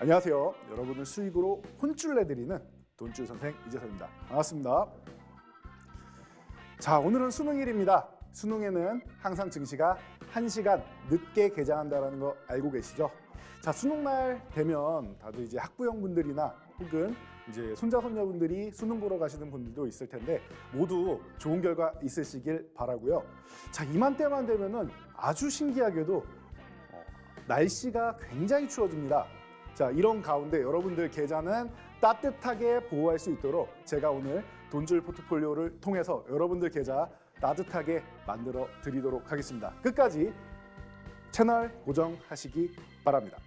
안녕하세요. 여러분을 수익으로 혼쭐 내드리는 돈줄 선생 이재성입니다. 반갑습니다. 자, 오늘은 수능일입니다. 수능에는 항상 증시가 1시간 늦게 개장한다는 거 알고 계시죠? 자, 수능날 되면 다들 이제 학부형분들이나 혹은 이제 손자 손녀분들이 수능 보러 가시는 분들도 있을 텐데 모두 좋은 결과 있으시길 바라고요. 자, 이맘때만 되면은 아주 신기하게도 날씨가 굉장히 추워집니다. 자, 이런 가운데 여러분들 계좌는 따뜻하게 보호할 수 있도록 제가 오늘 돈줄 포트폴리오를 통해서 여러분들 계좌 따뜻하게 만들어 드리도록 하겠습니다. 끝까지 채널 고정하시기 바랍니다.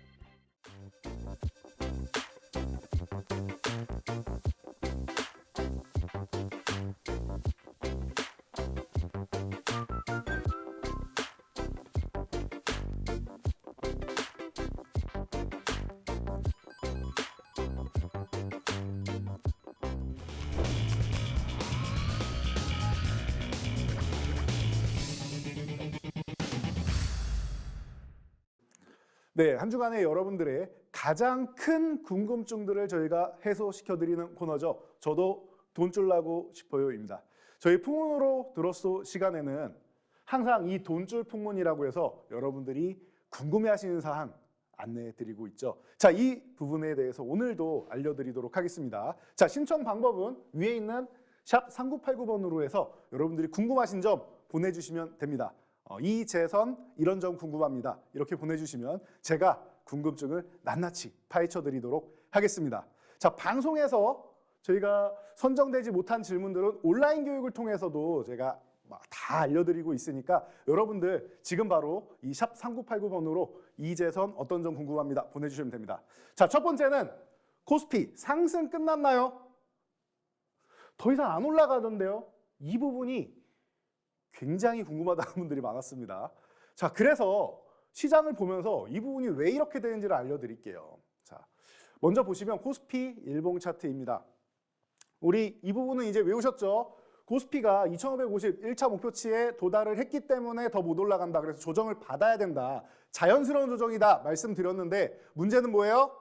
네, 한 주간에 여러분들의 가장 큰 궁금증들을 저희가 해소시켜드리는 코너죠. 저도 돈줄 나고 싶어요입니다. 저희 풍문으로 들었소 시간에는 항상 이 돈줄 풍문이라고 해서 여러분들이 궁금해하시는 사항 안내해드리고 있죠. 자, 이 부분에 대해서 오늘도 알려드리도록 하겠습니다. 자, 신청 방법은 위에 있는 샵 3989번으로 해서 여러분들이 궁금하신 점 보내주시면 됩니다. 이재선 이런 점 궁금합니다. 이렇게 보내주시면 제가 궁금증을 낱낱이 파헤쳐 드리도록 하겠습니다. 자, 방송에서 저희가 선정되지 못한 질문들은 온라인 교육을 통해서도 제가 다 알려드리고 있으니까 여러분들 지금 바로 이 샵 3989번으로 이재선 어떤 점 궁금합니다 보내주시면 됩니다. 자, 첫 번째는 코스피 상승 끝났나요? 더 이상 안 올라가던데요. 이 부분이 굉장히 궁금하다는 분들이 많았습니다. 자, 그래서 시장을 보면서 이 부분이 왜 이렇게 되는지를 알려드릴게요. 자, 먼저 보시면 코스피 일봉 차트입니다. 우리 이 부분은 이제 외우셨죠? 코스피가 2550 1차 목표치에 도달을 했기 때문에 더 못 올라간다. 그래서 조정을 받아야 된다. 자연스러운 조정이다 말씀드렸는데 문제는 뭐예요?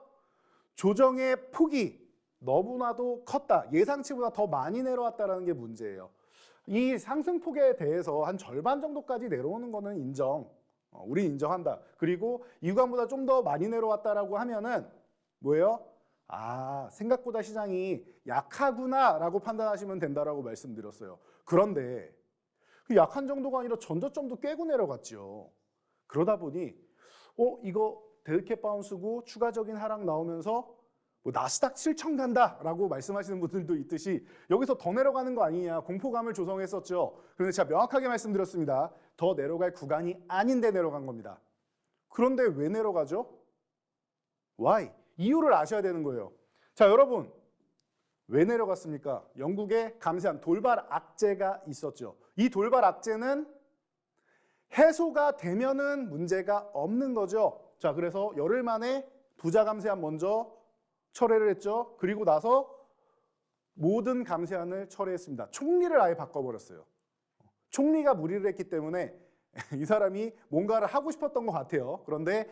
조정의 폭이 너무나도 컸다. 예상치보다 더 많이 내려왔다는 게 문제예요. 이 상승폭에 대해서 한 절반 정도까지 내려오는 거는 인정. 우리 인정한다. 그리고 이 구간보다 좀 더 많이 내려왔다라고 하면은 뭐예요? 아, 생각보다 시장이 약하구나라고 판단하시면 된다라고 말씀드렸어요. 그런데 그 약한 정도가 아니라 전저점도 깨고 내려갔죠. 그러다 보니 이거 데드캣 바운스고 추가적인 하락 나오면서 뭐 나스닥 7천 간다라고 말씀하시는 분들도 있듯이 여기서 더 내려가는 거 아니냐 공포감을 조성했었죠. 그런데 제가 명확하게 말씀드렸습니다. 더 내려갈 구간이 아닌데 내려간 겁니다. 그런데 왜 내려가죠? Why? 이유를 아셔야 되는 거예요. 자, 여러분 왜 내려갔습니까? 영국에 감세한 돌발 악재가 있었죠. 이 돌발 악재는 해소가 되면은 문제가 없는 거죠. 자, 그래서 열흘 만에 부자 감세한 먼저 철회를 했죠. 그리고 나서 모든 감세안을 철회했습니다. 총리를 아예 바꿔버렸어요. 총리가 무리를 했기 때문에 이 사람이 뭔가를 하고 싶었던 것 같아요. 그런데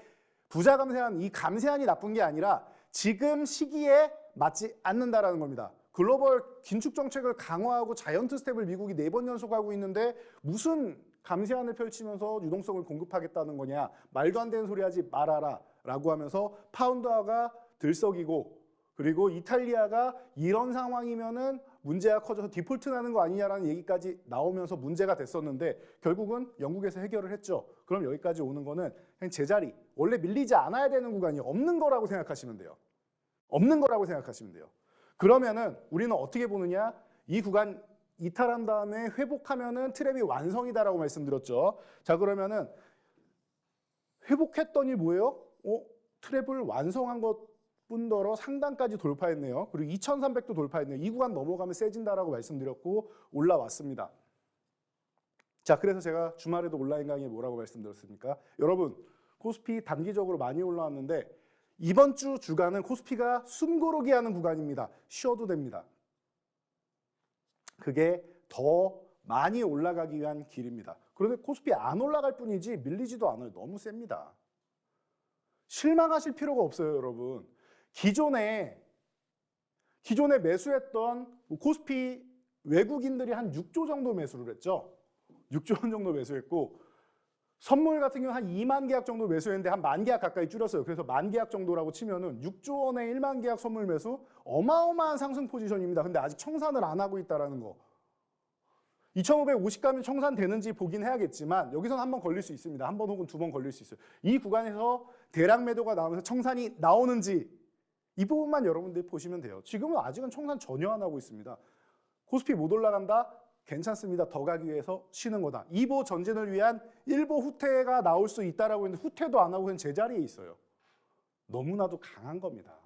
부자 감세안, 이 감세안이 나쁜 게 아니라 지금 시기에 맞지 않는다라는 겁니다. 글로벌 긴축 정책을 강화하고 자이언트 스텝을 미국이 4번 연속하고 있는데 무슨 감세안을 펼치면서 유동성을 공급하겠다는 거냐. 말도 안 되는 소리 하지 말아라 라고 하면서 파운드화가 들썩이고 그리고 이탈리아가 이런 상황이면은 문제가 커져서 디폴트 나는 거 아니냐라는 얘기까지 나오면서 문제가 됐었는데 결국은 영국에서 해결을 했죠. 그럼 여기까지 오는 거는 그냥 제자리, 원래 밀리지 않아야 되는 구간이 없는 거라고 생각하시면 돼요. 없는 거라고 생각하시면 돼요. 그러면은 우리는 어떻게 보느냐? 이 구간 이탈한 다음에 회복하면은 트랩이 완성이다라고 말씀드렸죠. 자, 그러면은 회복했더니 뭐예요? 트랩을 완성한 것 뿐더러 상단까지 돌파했네요. 그리고 2300도 돌파했네요. 이 구간 넘어가면 세진다라고 말씀드렸고 올라왔습니다. 자, 그래서 제가 주말에도 온라인 강의에 뭐라고 말씀드렸습니까? 여러분, 코스피 단기적으로 많이 올라왔는데 이번 주 주간은 코스피가 숨고르기 하는 구간입니다. 쉬어도 됩니다. 그게 더 많이 올라가기 위한 길입니다. 그런데 코스피 안 올라갈 뿐이지 밀리지도 않아요. 너무 셉니다. 실망하실 필요가 없어요, 여러분. 기존에 매수했던 코스피 외국인들이 한 6조 정도 매수를 했죠. 6조 원 정도 매수했고 선물 같은 경우는 한 2만 계약 정도 매수했는데 한 만 계약 가까이 줄였어요. 그래서 만 계약 정도라고 치면은 6조 원의 1만 계약 선물 매수 어마어마한 상승 포지션입니다. 근데 아직 청산을 안 하고 있다라는 거. 2550 가면 청산되는지 보긴 해야겠지만 여기서는 한 번 걸릴 수 있습니다. 한 번 혹은 두 번 걸릴 수 있어요. 이 구간에서 대량 매도가 나오면서 청산이 나오는지 이 부분만 여러분들이 보시면 돼요. 지금은 아직은 청산 전혀 안 하고 있습니다. 코스피 못 올라간다? 괜찮습니다. 더 가기 위해서 쉬는 거다. 2보 전진을 위한 1보 후퇴가 나올 수 있다라고 했는데 후퇴도 안 하고 그냥 제자리에 있어요. 너무나도 강한 겁니다.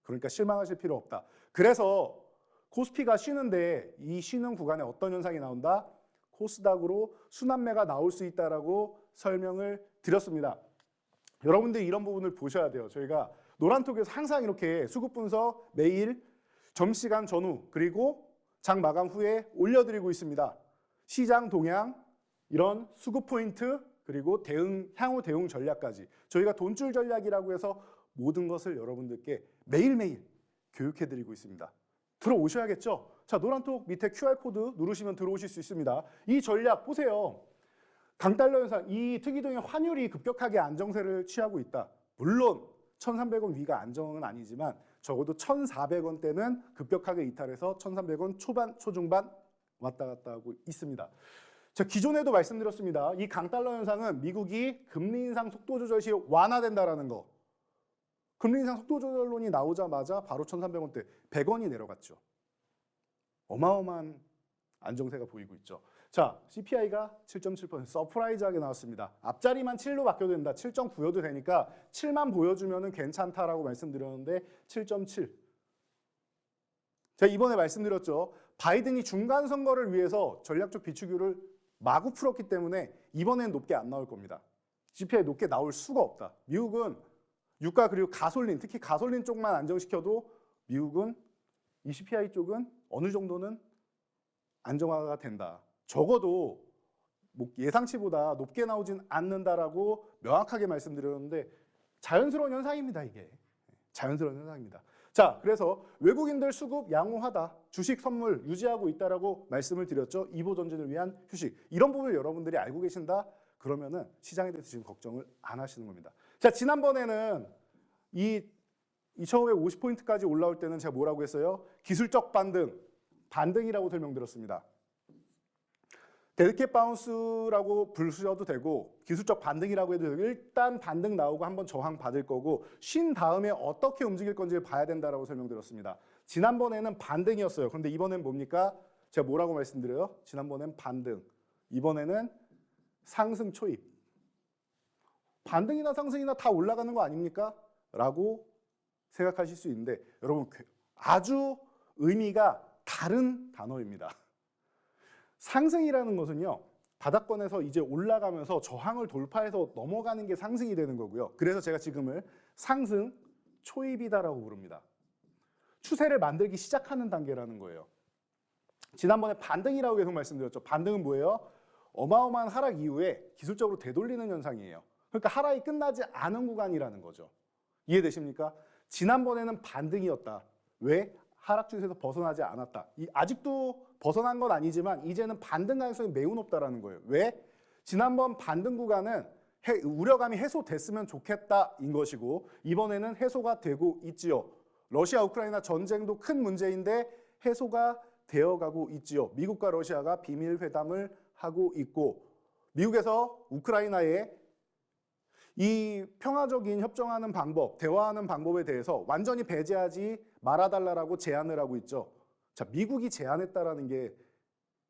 그러니까 실망하실 필요 없다. 그래서 코스피가 쉬는데 이 쉬는 구간에 어떤 현상이 나온다? 코스닥으로 순환매가 나올 수 있다라고 설명을 드렸습니다. 여러분들이 이런 부분을 보셔야 돼요. 저희가 노란톡에서 항상 이렇게 수급 분석 매일 점심시간 전후 그리고 장 마감 후에 올려드리고 있습니다. 시장 동향, 이런 수급 포인트, 그리고 향후 대응 전략까지 저희가 돈줄 전략이라고 해서 모든 것을 여러분들께 매일매일 교육해드리고 있습니다. 들어오셔야겠죠? 자, 노란톡 밑에 QR코드 누르시면 들어오실 수 있습니다. 이 전략 보세요. 강달러 현상, 이 특이동의 환율이 급격하게 안정세를 취하고 있다. 물론 1,300원 위가 안정은 아니지만 적어도 1,400원대는 급격하게 이탈해서 1,300원 초반, 초중반 왔다 갔다 하고 있습니다. 자, 기존에도 말씀드렸습니다. 이 강달러 현상은 미국이 금리 인상 속도 조절 시 완화된다라는 거. 금리 인상 속도 조절론이 나오자마자 바로 1,300원대, 100원이 내려갔죠. 어마어마한 안정세가 보이고 있죠. 자, CPI가 7.7% 서프라이즈하게 나왔습니다. 앞자리만 7로 바뀌어도 된다. 7.9여도 되니까 7만 보여주면 괜찮다라고 말씀드렸는데 7.7. 제가 이번에 말씀드렸죠. 바이든이 중간 선거를 위해서 전략적 비축유를 마구 풀었기 때문에 이번엔 높게 안 나올 겁니다. CPI 높게 나올 수가 없다. 미국은 유가 그리고 가솔린, 특히 가솔린 쪽만 안정시켜도 미국은 이 CPI 쪽은 어느 정도는 안정화가 된다. 적어도 예상치보다 높게 나오진 않는다라고 명확하게 말씀드렸는데 자연스러운 현상입니다. 이게 자연스러운 현상입니다. 자, 그래서 외국인들 수급 양호하다, 주식 선물 유지하고 있다라고 말씀을 드렸죠. 2보 전진을 위한 휴식, 이런 부분을 여러분들이 알고 계신다 그러면은 시장에 대해서 지금 걱정을 안 하시는 겁니다. 자, 지난번에는 이 2,550포인트까지 올라올 때는 제가 뭐라고 했어요? 기술적 반등이라고 설명드렸습니다. 데드캣 바운스라고 부르셔도 되고 기술적 반등이라고 해도 되고 일단 반등 나오고 한번 저항 받을 거고 쉰 다음에 어떻게 움직일 건지 봐야 된다라고 설명드렸습니다. 지난번에는 반등이었어요. 그런데 이번엔 뭡니까? 제가 뭐라고 말씀드려요? 지난번엔 반등, 이번에는 상승 초입. 반등이나 상승이나 다 올라가는 거 아닙니까? 라고 생각하실 수 있는데 여러분 아주 의미가 다른 단어입니다. 상승이라는 것은요, 바닥권에서 이제 올라가면서 저항을 돌파해서 넘어가는 게 상승이 되는 거고요. 그래서 제가 지금을 상승 초입이다라고 부릅니다. 추세를 만들기 시작하는 단계라는 거예요. 지난번에 반등이라고 계속 말씀드렸죠. 반등은 뭐예요? 어마어마한 하락 이후에 기술적으로 되돌리는 현상이에요. 그러니까 하락이 끝나지 않은 구간이라는 거죠. 이해되십니까? 지난번에는 반등이었다. 왜? 하락 추세에서 벗어나지 않았다. 아직도 벗어난 건 아니지만 이제는 반등 가능성이 매우 높다라는 거예요. 왜? 지난번 반등 구간은 우려감이 해소됐으면 좋겠다인 것이고 이번에는 해소가 되고 있지요. 러시아 우크라이나 전쟁도 큰 문제인데 해소가 되어가고 있지요. 미국과 러시아가 비밀 회담을 하고 있고 미국에서 우크라이나에 이 평화적인 협정하는 방법, 대화하는 방법에 대해서 완전히 배제하지 말아달라고 제안을 하고 있죠. 자, 미국이 제안했다라는 게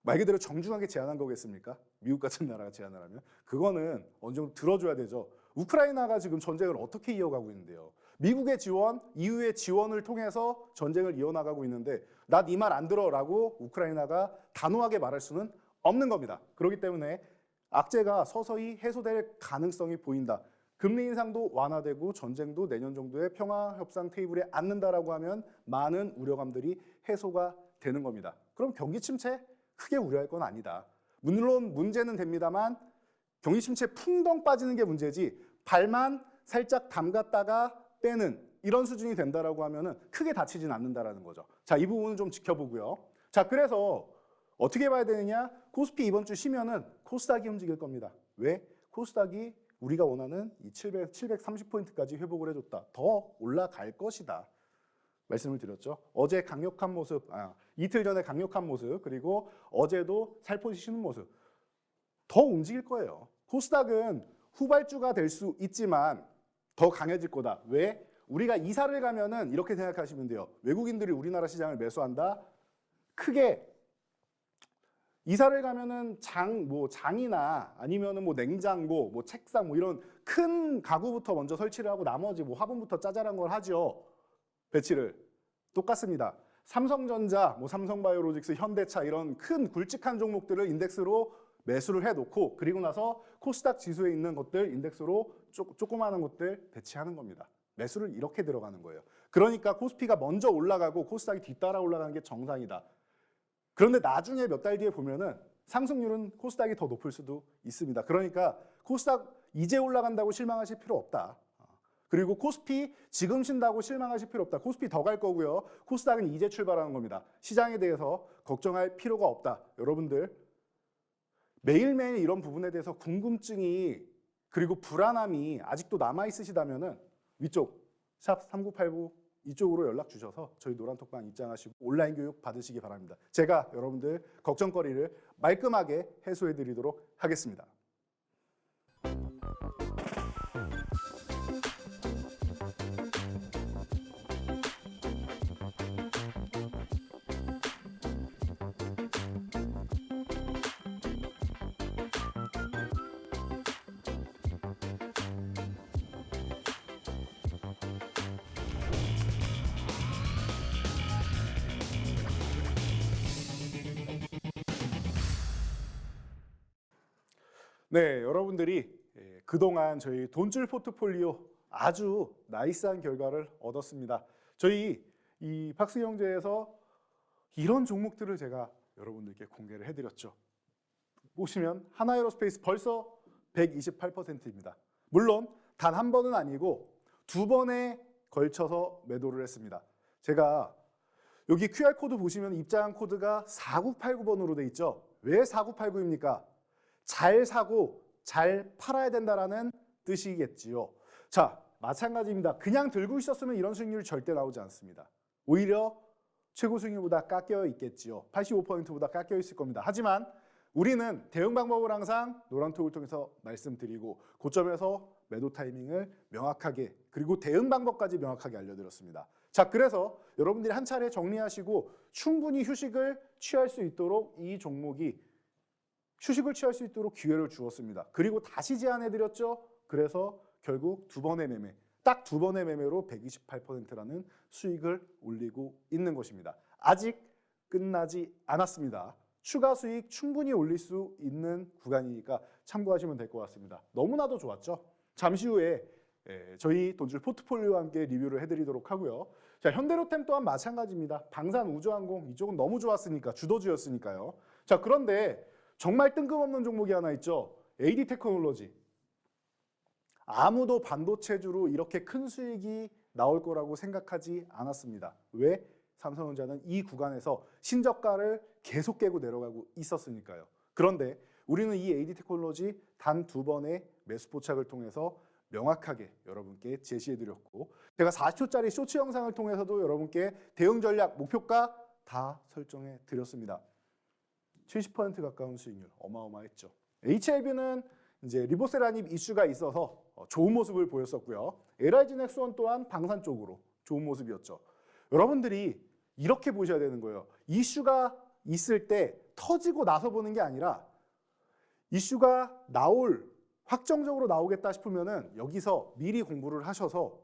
말 그대로 정중하게 제안한 거겠습니까? 미국 같은 나라가 제안을 하면 그거는 어느 정도 들어줘야 되죠. 우크라이나가 지금 전쟁을 어떻게 이어가고 있는데요? 미국의 지원, EU의 지원을 통해서 전쟁을 이어나가고 있는데 나 네 말 안 들어라고 우크라이나가 단호하게 말할 수는 없는 겁니다. 그렇기 때문에 악재가 서서히 해소될 가능성이 보인다. 금리 인상도 완화되고 전쟁도 내년 정도에 평화협상 테이블에 앉는다라고 하면 많은 우려감들이 해소가 되는 겁니다. 그럼 경기 침체 크게 우려할 건 아니다. 물론 문제는 됩니다만 경기 침체 풍덩 빠지는 게 문제지 발만 살짝 담갔다가 빼는 이런 수준이 된다라고 하면은 크게 다치진 않는다라는 거죠. 자, 이 부분은 좀 지켜보고요. 자, 그래서 어떻게 봐야 되느냐? 코스피 이번 주 쉬면은 코스닥이 움직일 겁니다. 왜? 코스닥이 우리가 원하는 이 730포인트까지 회복을 해줬다. 더 올라갈 것이다. 말씀을 드렸죠. 어제 강력한 모습, 이틀 전에 강력한 모습, 그리고 어제도 살포시 쉬는 모습. 더 움직일 거예요. 코스닥은 후발주가 될 수 있지만 더 강해질 거다. 왜? 우리가 이사를 가면은 이렇게 생각하시면 돼요. 외국인들이 우리나라 시장을 매수한다. 크게 이사를 가면은 장이나 아니면은 뭐 냉장고, 뭐 책상, 뭐 이런 큰 가구부터 먼저 설치를 하고 나머지 뭐 화분부터 짜잘한 걸 하죠. 배치를. 똑같습니다. 삼성전자, 뭐 삼성바이오로직스, 현대차 이런 큰 굵직한 종목들을 인덱스로 매수를 해놓고 그리고 나서 코스닥 지수에 있는 것들 인덱스로 조그마한 것들 배치하는 겁니다. 매수를 이렇게 들어가는 거예요. 그러니까 코스피가 먼저 올라가고 코스닥이 뒤따라 올라가는 게 정상이다. 그런데 나중에 몇 달 뒤에 보면은 상승률은 코스닥이 더 높을 수도 있습니다. 그러니까 코스닥 이제 올라간다고 실망하실 필요 없다. 그리고 코스피 지금 쉰다고 실망하실 필요 없다. 코스피 더 갈 거고요. 코스닥은 이제 출발하는 겁니다. 시장에 대해서 걱정할 필요가 없다. 여러분들 매일매일 이런 부분에 대해서 궁금증이 그리고 불안함이 아직도 남아있으시다면은 위쪽 샵 3989 이쪽으로 연락 주셔서 저희 노란톡방 입장하시고 온라인 교육 받으시기 바랍니다. 제가 여러분들 걱정거리를 말끔하게 해소해 드리도록 하겠습니다. 네, 여러분들이 그동안 저희 돈줄 포트폴리오 아주 나이스한 결과를 얻었습니다. 저희 이 박스경제에서 이런 종목들을 제가 여러분들께 공개를 해드렸죠. 보시면 하나에어로스페이스 벌써 128%입니다. 물론 단 한 번은 아니고 두 번에 걸쳐서 매도를 했습니다. 제가 여기 QR코드 보시면 입장 코드가 4989번으로 돼 있죠. 왜 4989입니까? 잘 사고 잘 팔아야 된다라는 뜻이겠지요. 자, 마찬가지입니다. 그냥 들고 있었으면 이런 수익률이 절대 나오지 않습니다. 오히려 최고 수익률보다 깎여 있겠지요. 85%보다 깎여 있을 겁니다. 하지만 우리는 대응 방법을 항상 노란톡을 통해서 말씀드리고 고점에서 매도 타이밍을 명확하게 그리고 대응 방법까지 명확하게 알려드렸습니다. 자, 그래서 여러분들이 한 차례 정리하시고 충분히 휴식을 취할 수 있도록 이 종목이 휴식을 취할 수 있도록 기회를 주었습니다. 그리고 다시 제안해드렸죠. 그래서 결국 두 번의 매매, 딱 두 번의 매매로 128%라는 수익을 올리고 있는 것입니다. 아직 끝나지 않았습니다. 추가 수익 충분히 올릴 수 있는 구간이니까 참고하시면 될 것 같습니다. 너무나도 좋았죠. 잠시 후에 저희 돈줄 포트폴리오와 함께 리뷰를 해드리도록 하고요. 자, 현대로템 또한 마찬가지입니다. 방산우주항공 이쪽은 너무 좋았으니까 주도주였으니까요. 자, 그런데 정말 뜬금없는 종목이 하나 있죠. AD테크놀로지. 아무도 반도체주로 이렇게 큰 수익이 나올 거라고 생각하지 않았습니다. 왜? 삼성전자는 이 구간에서 신저가를 계속 깨고 내려가고 있었으니까요. 그런데 우리는 이 AD테크놀로지 단 두 번의 매수 포착을 통해서 명확하게 여러분께 제시해드렸고 제가 40초짜리 쇼츠 영상을 통해서도 여러분께 대응 전략 목표가 다 설정해드렸습니다. 70% 가까운 수익률 어마어마했죠. HLB는 이제 리보세라닙 이슈가 있어서 좋은 모습을 보였었고요. LIG 넥스원 또한 방산 쪽으로 좋은 모습이었죠. 여러분들이 이렇게 보셔야 되는 거예요. 이슈가 있을 때 터지고 나서 보는 게 아니라 이슈가 확정적으로 나오겠다 싶으면은 여기서 미리 공부를 하셔서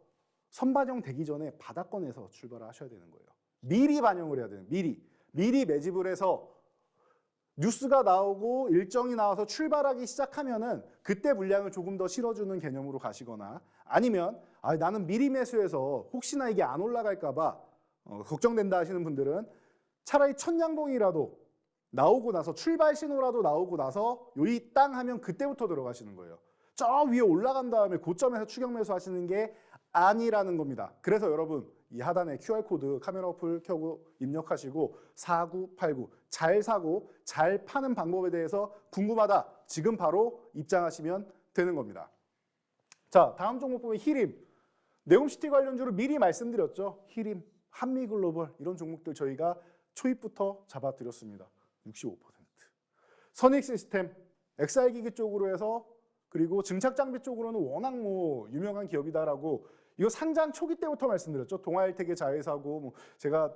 선반영 되기 전에 바닥권에서 출발을 하셔야 되는 거예요. 미리 반영을 해야 되는 미리 매집을 해서 뉴스가 나오고 일정이 나와서 출발하기 시작하면은 그때 물량을 조금 더 실어주는 개념으로 가시거나 아니면 나는 미리 매수해서 혹시나 이게 안 올라갈까 봐 걱정된다 하시는 분들은 차라리 천냥봉이라도 나오고 나서 출발 신호라도 나오고 나서 요이 땅 하면 그때부터 들어가시는 거예요. 저 위에 올라간 다음에 고점에서 추격 매수 하시는 게 아니라는 겁니다. 그래서 여러분 이 하단에 QR코드 카메라 어플 켜고 입력하시고 4989 잘 사고 잘 파는 방법에 대해서 궁금하다. 지금 바로 입장하시면 되는 겁니다. 자, 다음 종목 보면 히림. 네옴시티 관련주로 미리 말씀드렸죠. 히림, 한미글로벌 이런 종목들 저희가 초입부터 잡아드렸습니다. 65%. 선익시스템, XR기기 쪽으로 해서 그리고 증착장비 쪽으로는 워낙 뭐 유명한 기업이다라고 이거 상장 초기 때부터 말씀드렸죠. 동아일텍의 자회사고 뭐 제가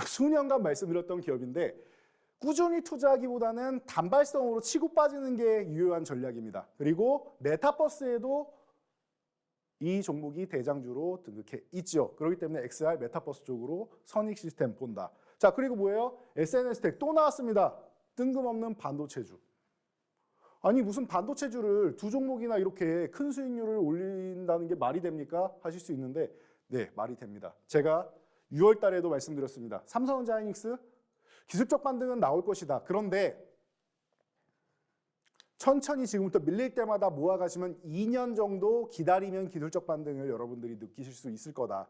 수년간 말씀드렸던 기업인데 꾸준히 투자하기보다는 단발성으로 치고 빠지는 게 유효한 전략입니다. 그리고 메타버스에도 이 종목이 대장주로 등극해 있죠. 그렇기 때문에 XR 메타버스 쪽으로 선익시스템 본다. 자, 그리고 뭐예요? SNS텍 또 나왔습니다. 뜬금없는 반도체주. 아니 무슨 반도체주를 두 종목이나 이렇게 큰 수익률을 올린다는 게 말이 됩니까? 하실 수 있는데 네, 말이 됩니다. 제가 6월 달에도 말씀드렸습니다. 삼성전자 하이닉스 기술적 반등은 나올 것이다. 그런데 천천히 지금부터 밀릴 때마다 모아가시면 2년 정도 기다리면 기술적 반등을 여러분들이 느끼실 수 있을 거다.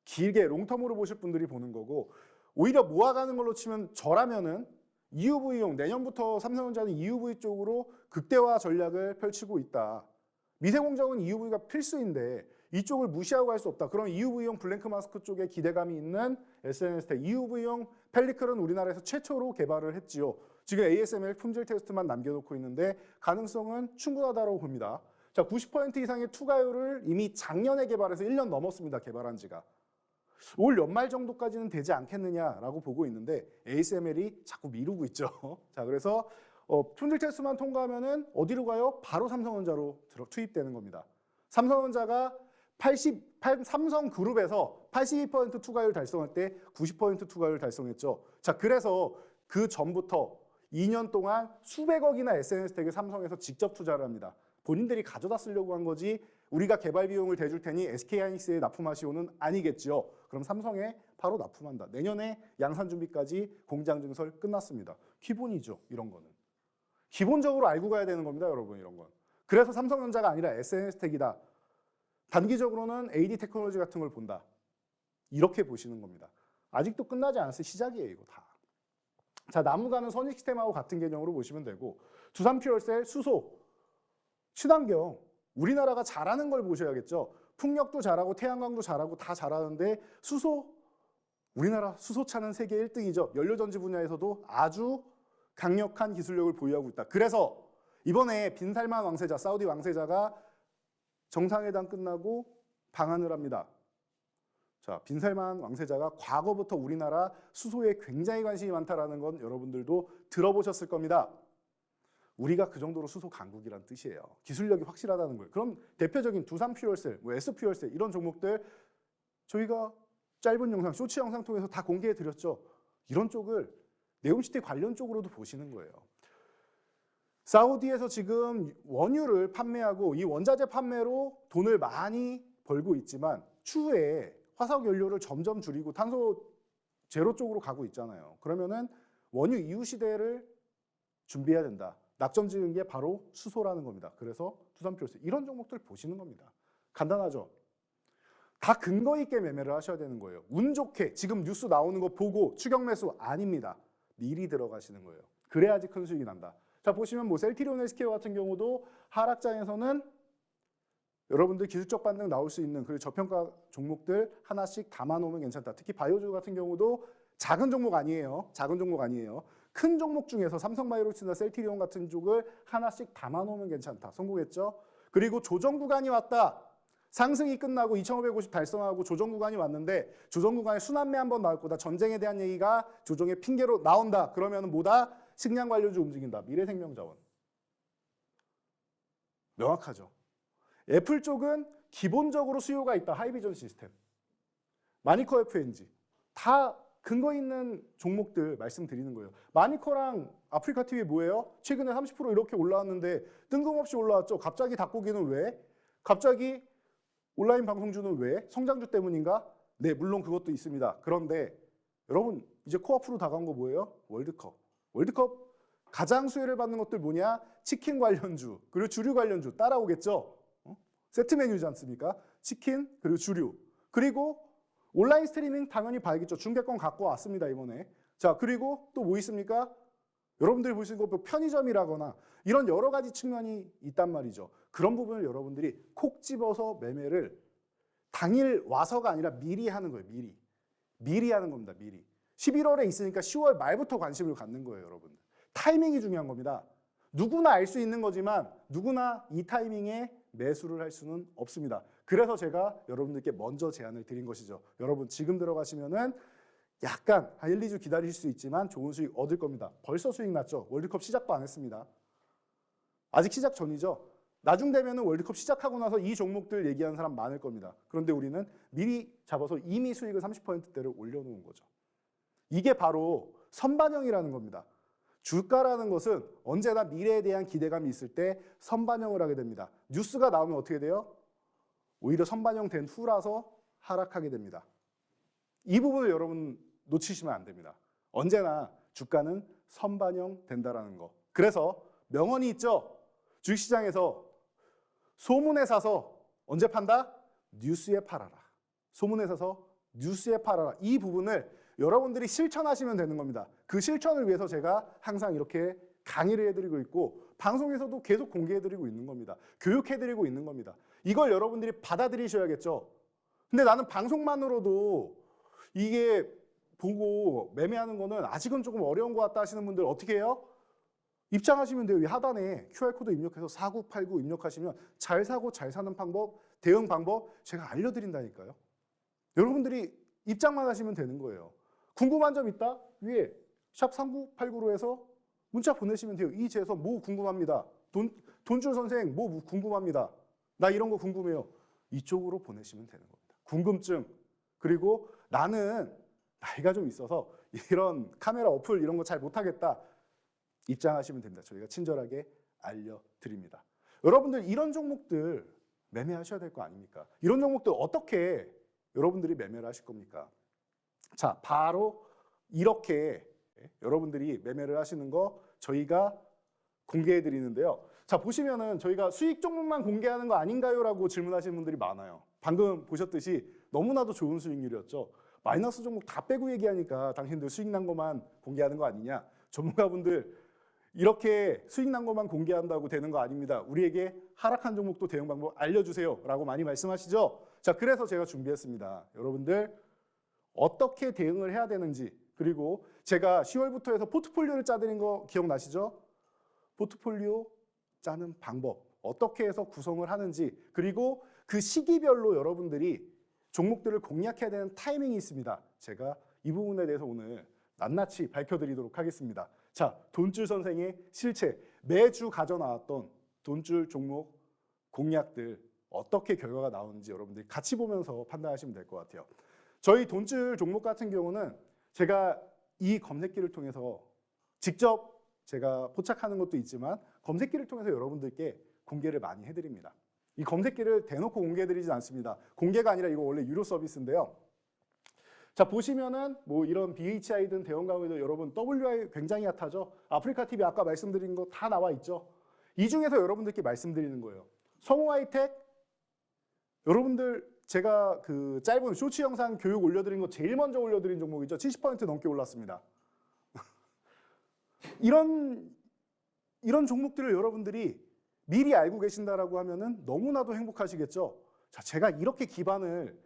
길게 롱텀으로 보실 분들이 보는 거고 오히려 모아가는 걸로 치면 저라면은 EUV용 내년부터 삼성전자는 EUV 쪽으로 극대화 전략을 펼치고 있다. 미세공정은 EUV가 필수인데 이쪽을 무시하고 갈 수 없다. 그럼 EUV용 블랭크 마스크 쪽에 기대감이 있는 SNS텍, EUV용 펠리클은 우리나라에서 최초로 개발을 했지요. 지금 ASML 품질 테스트만 남겨놓고 있는데 가능성은 충분하다고 봅니다. 자, 90% 이상의 투과율을 이미 작년에 개발해서 1년 넘었습니다. 개발한 지가. 올 연말 정도까지는 되지 않겠느냐라고 보고 있는데 ASML이 자꾸 미루고 있죠. 자, 그래서 품질 테스트만 통과하면은 어디로 가요? 바로 삼성전자로 투입되는 겁니다. 삼성전자가 삼성그룹에서 82% 투과율 달성할 때 90% 투과율 달성했죠. 자, 그래서 그 전부터 2년 동안 수백억이나 SNS텍에 삼성에서 직접 투자를 합니다. 본인들이 가져다 쓰려고 한 거지 우리가 개발 비용을 대줄 테니 SK하이닉스에 납품하시오는 아니겠죠. 그럼 삼성에 바로 납품한다. 내년에 양산 준비까지 공장 증설 끝났습니다. 기본이죠. 이런 거는. 기본적으로 알고 가야 되는 겁니다. 여러분 이런 건. 그래서 삼성전자가 아니라 SNS텍이다. 단기적으로는 AD 테크놀로지 같은 걸 본다. 이렇게 보시는 겁니다. 아직도 끝나지 않았어요. 시작이에요. 이거 다. 자, 나무가는 선익시스템하고 같은 개념으로 보시면 되고 두산퓨얼셀, 수소, 친환경 우리나라가 잘하는 걸 보셔야겠죠. 풍력도 잘하고 태양광도 잘하고 다 잘하는데 수소, 우리나라 수소차는 세계 1등이죠. 연료전지 분야에서도 아주 강력한 기술력을 보유하고 있다. 그래서 이번에 빈살만 왕세자, 사우디 왕세자가 정상회담 끝나고 방한을 합니다. 자, 빈살만 왕세자가 과거부터 우리나라 수소에 굉장히 관심이 많다라는 건 여러분들도 들어보셨을 겁니다. 우리가 그 정도로 수소 강국이란 뜻이에요. 기술력이 확실하다는 거예요. 그럼 대표적인 두산퓨얼셀, S퓨얼셀 이런 종목들 저희가 짧은 영상, 쇼츠 영상 통해서 다 공개해 드렸죠. 이런 쪽을 네옴시티 관련 쪽으로도 보시는 거예요. 사우디에서 지금 원유를 판매하고 이 원자재 판매로 돈을 많이 벌고 있지만 추후에 화석 연료를 점점 줄이고 탄소 제로 쪽으로 가고 있잖아요. 그러면은 원유 이후 시대를 준비해야 된다. 낙점 지은 게 바로 수소라는 겁니다. 그래서 두산퓨얼셀 이런 종목들 보시는 겁니다. 간단하죠? 다 근거 있게 매매를 하셔야 되는 거예요. 운 좋게 지금 뉴스 나오는 거 보고 추격 매수 아닙니다. 미리 들어가시는 거예요. 그래야지 큰 수익이 난다. 자, 보시면 뭐 셀트리온 헬스케어 같은 경우도 하락장에서는 여러분들 기술적 반등 나올 수 있는 그리고 저평가 종목들 하나씩 담아놓으면 괜찮다. 특히 바이오주 같은 경우도 작은 종목 아니에요. 작은 종목 아니에요. 큰 종목 중에서 삼성바이오로직스나 셀트리온 같은 쪽을 하나씩 담아놓으면 괜찮다. 성공했죠? 그리고 조정 구간이 왔다. 상승이 끝나고 2550 달성하고 조정 구간이 왔는데 조정 구간에 순환매 한번 나올 거다. 전쟁에 대한 얘기가 조정의 핑계로 나온다. 그러면 뭐다? 식량 관련주 움직인다. 미래생명자원. 명확하죠. 애플 쪽은 기본적으로 수요가 있다. 하이비전 시스템. 마니커 FNG. 다 근거 있는 종목들 말씀드리는 거예요. 마니커랑 아프리카 TV 뭐예요? 최근에 30% 이렇게 올라왔는데 뜬금없이 올라왔죠. 갑자기 닭고기는 왜? 갑자기 온라인 방송주는 왜? 성장주 때문인가? 네, 물론 그것도 있습니다. 그런데 여러분 이제 코앞으로 다가온 거 뭐예요? 월드컵. 월드컵 가장 수혜를 받는 것들 뭐냐? 치킨 관련주, 그리고 주류 관련주 따라오겠죠? 세트 메뉴지 않습니까? 치킨, 그리고 주류. 그리고 온라인 스트리밍 당연히 봐야겠죠. 중계권 갖고 왔습니다, 이번에. 자, 그리고 또 뭐 있습니까? 여러분들이 보시는 거 편의점이라거나 이런 여러 가지 측면이 있단 말이죠. 그런 부분을 여러분들이 콕 집어서 매매를 당일 와서가 아니라 미리 하는 거예요. 미리 하는 겁니다. 미리. 11월에 있으니까 10월 말부터 관심을 갖는 거예요, 여러분. 타이밍이 중요한 겁니다. 누구나 알 수 있는 거지만 누구나 이 타이밍에 매수를 할 수는 없습니다. 그래서 제가 여러분들께 먼저 제안을 드린 것이죠. 여러분 지금 들어가시면은 약간 한 1, 2주 기다리실 수 있지만 좋은 수익 얻을 겁니다. 벌써 수익 났죠. 월드컵 시작도 안 했습니다. 아직 시작 전이죠. 나중 되면은 월드컵 시작하고 나서 이 종목들 얘기하는 사람 많을 겁니다. 그런데 우리는 미리 잡아서 이미 수익을 30%대를 올려놓은 거죠. 이게 바로 선반영이라는 겁니다. 주가라는 것은 언제나 미래에 대한 기대감이 있을 때 선반영을 하게 됩니다. 뉴스가 나오면 어떻게 돼요? 오히려 선반영된 후라서 하락하게 됩니다. 이 부분을 여러분 놓치시면 안 됩니다. 언제나 주가는 선반영 된다라는 거. 그래서 명언이 있죠. 주식시장에서 소문에 사서 언제 판다? 뉴스에 팔아라. 소문에 사서 뉴스에 팔아라. 이 부분을 여러분들이 실천하시면 되는 겁니다. 그 실천을 위해서 제가 항상 이렇게 강의를 해드리고 있고 방송에서도 계속 공개해드리고 있는 겁니다. 교육해드리고 있는 겁니다. 이걸 여러분들이 받아들이셔야겠죠. 근데 나는 방송만으로도 이게 보고 매매하는 거는 아직은 조금 어려운 것 같다 하시는 분들 어떻게 해요? 입장하시면 돼요. 이 하단에 QR코드 입력해서 4989 입력하시면 잘 사고 잘 사는 방법, 대응 방법 제가 알려드린다니까요. 여러분들이 입장만 하시면 되는 거예요. 궁금한 점 있다? 위에 샵 3989로 해서 문자 보내시면 돼요. 이 제에서 뭐 궁금합니다. 돈줄 선생 뭐 궁금합니다. 나 이런 거 궁금해요. 이쪽으로 보내시면 되는 겁니다. 궁금증. 그리고 나는 나이가 좀 있어서 이런 카메라 어플 이런 거 잘 못하겠다. 입장하시면 됩니다. 저희가 친절하게 알려드립니다. 여러분들 이런 종목들 매매하셔야 될 거 아닙니까? 이런 종목들 어떻게 여러분들이 매매를 하실 겁니까? 자, 바로 이렇게 여러분들이 매매를 하시는 거 저희가 공개해 드리는데요. 자, 보시면은 저희가 수익 종목만 공개하는 거 아닌가요? 라고 질문하시는 분들이 많아요. 방금 보셨듯이 너무나도 좋은 수익률이었죠. 마이너스 종목 다 빼고 얘기하니까 당신들 수익 난 것만 공개하는 거 아니냐. 전문가분들 이렇게 수익 난 것만 공개한다고 되는 거 아닙니다. 우리에게 하락한 종목도 대응 방법 알려주세요 라고 많이 말씀하시죠. 자, 그래서 제가 준비했습니다. 여러분들 어떻게 대응을 해야 되는지, 그리고 제가 10월부터 해서 포트폴리오를 짜드린 거 기억나시죠? 포트폴리오 짜는 방법, 어떻게 해서 구성을 하는지, 그리고 그 시기별로 여러분들이 종목들을 공략해야 되는 타이밍이 있습니다. 제가 이 부분에 대해서 오늘 낱낱이 밝혀드리도록 하겠습니다. 자, 돈줄 선생의 실체, 매주 가져나왔던 돈줄 종목 공략들 어떻게 결과가 나오는지 여러분들이 같이 보면서 판단하시면 될 것 같아요. 저희 돈줄 종목 같은 경우는 제가 이 검색기를 통해서 직접 제가 포착하는 것도 있지만 검색기를 통해서 여러분들께 공개를 많이 해드립니다. 이 검색기를 대놓고 공개해드리진 않습니다. 공개가 아니라 이거 원래 유료 서비스인데요. 자, 보시면은 뭐 이런 BHI든 대형가이든 여러분 WI 굉장히 핫하죠. 아프리카 TV 아까 말씀드린 거 다 나와 있죠. 이 중에서 여러분들께 말씀드리는 거예요. 성우하이텍 여러분들 제가 그 짧은 쇼츠 영상 교육 올려드린 거 제일 먼저 올려드린 종목이죠. 70% 넘게 올랐습니다. 이런 종목들을 여러분들이 미리 알고 계신다라고 하면은 너무나도 행복하시겠죠. 자, 제가 이렇게 기반을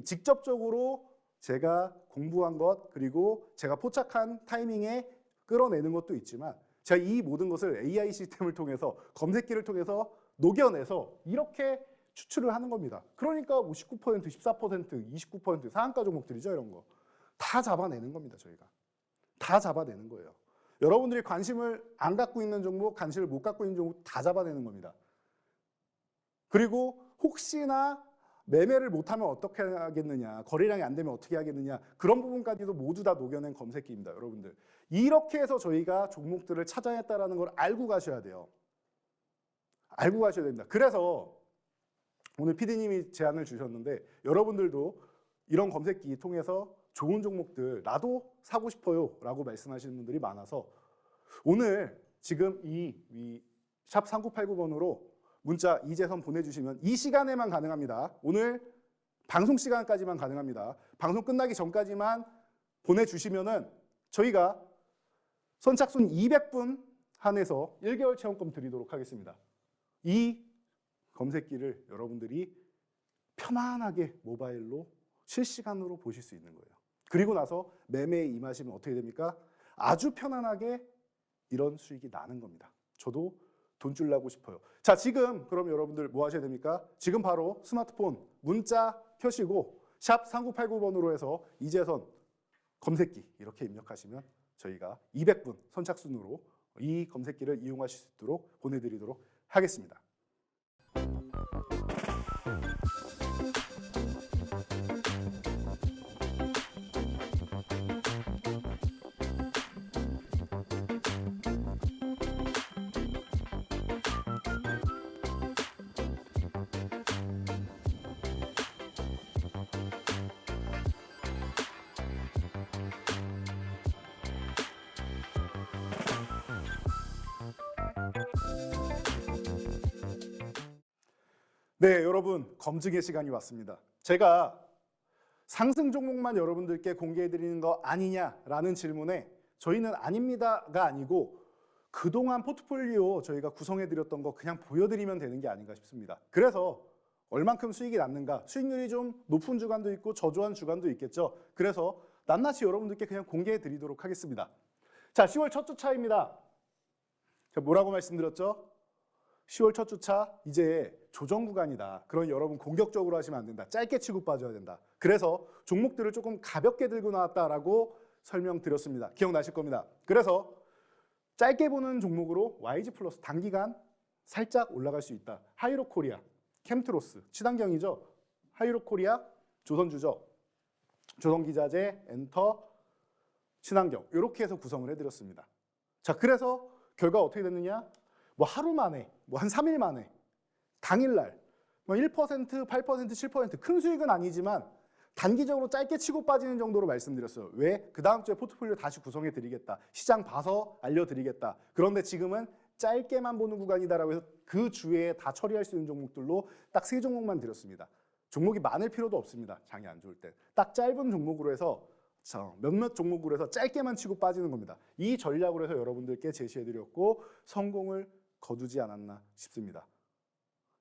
직접적으로 제가 공부한 것, 그리고 제가 포착한 타이밍에 끌어내는 것도 있지만 제가 이 모든 것을 AI 시스템을 통해서 검색기를 통해서 녹여내서 이렇게 추출을 하는 겁니다. 그러니까 뭐 19%, 14%, 29% 상한가 종목들이죠. 이런 거 다 잡아내는 겁니다. 저희가 다 잡아내는 거예요. 여러분들이 관심을 안 갖고 있는 종목, 관심을 못 갖고 있는 종목 다 잡아내는 겁니다. 그리고 혹시나 매매를 못하면 어떻게 하겠느냐, 거래량이 안 되면 어떻게 하겠느냐, 그런 부분까지도 모두 다 녹여낸 검색기입니다. 여러분들 이렇게 해서 저희가 종목들을 찾아냈다는 걸 알고 가셔야 돼요. 알고 가셔야 됩니다. 그래서 오늘 PD님이 제안을 주셨는데 여러분들도 이런 검색기 통해서 좋은 종목들 나도 사고 싶어요 라고 말씀하시는 분들이 많아서 오늘 지금 이 샵 3989번으로 문자 이재선 보내주시면 이 시간에만 가능합니다. 오늘 방송 시간까지만 가능합니다. 방송 끝나기 전까지만 보내주시면은 저희가 선착순 200분 한해서 1개월 체험권 드리도록 하겠습니다. 이 검색기를 여러분들이 편안하게 모바일로 실시간으로 보실 수 있는 거예요. 그리고 나서 매매에 임하시면 어떻게 됩니까? 아주 편안하게 이런 수익이 나는 겁니다. 저도 돈줄 나고 싶어요. 자, 지금 그럼 여러분들 뭐 하셔야 됩니까? 지금 바로 스마트폰 문자 켜시고 샵 3989번으로 해서 이재선 검색기 이렇게 입력하시면 저희가 200분 선착순으로 이 검색기를 이용하실 수 있도록 보내드리도록 하겠습니다. 네, 여러분 검증의 시간이 왔습니다. 제가 상승 종목만 여러분들께 공개해드리는 거 아니냐라는 질문에 저희는 아닙니다가 아니고 그동안 포트폴리오 저희가 구성해드렸던 거 그냥 보여드리면 되는 게 아닌가 싶습니다. 그래서 얼만큼 수익이 났는가, 수익률이 좀 높은 주간도 있고 저조한 주간도 있겠죠. 그래서 낱낱이 여러분들께 그냥 공개해드리도록 하겠습니다. 자, 10월 첫 주차입니다. 제가 뭐라고 말씀드렸죠? 10월 첫 주차 이제 조정 구간이다. 그럼 여러분 공격적으로 하시면 안 된다. 짧게 치고 빠져야 된다. 그래서 종목들을 조금 가볍게 들고 나왔다라고 설명드렸습니다. 기억나실 겁니다. 그래서 짧게 보는 종목으로 YG 플러스 단기간 살짝 올라갈 수 있다. 하이로 코리아, 캠트로스, 친환경이죠. 하이로 코리아, 조선주죠. 조선기자재, 엔터, 친환경 이렇게 해서 구성을 해드렸습니다. 자, 그래서 결과 어떻게 됐느냐? 뭐 하루 만에, 뭐 한 3일 만에, 당일날 뭐 1%, 8%, 7% 큰 수익은 아니지만 단기적으로 짧게 치고 빠지는 정도로 말씀드렸어요. 왜? 그 다음 주에 포트폴리오 다시 구성해 드리겠다. 시장 봐서 알려드리겠다. 그런데 지금은 짧게만 보는 구간이다라고 해서 그 주에 다 처리할 수 있는 종목들로 딱 3종목만 드렸습니다. 종목이 많을 필요도 없습니다. 장이 안 좋을 때. 딱 짧은 종목으로 해서 몇몇 종목으로 해서 짧게만 치고 빠지는 겁니다. 이 전략으로 해서 여러분들께 제시해드렸고 성공을 거두지 않았나 싶습니다.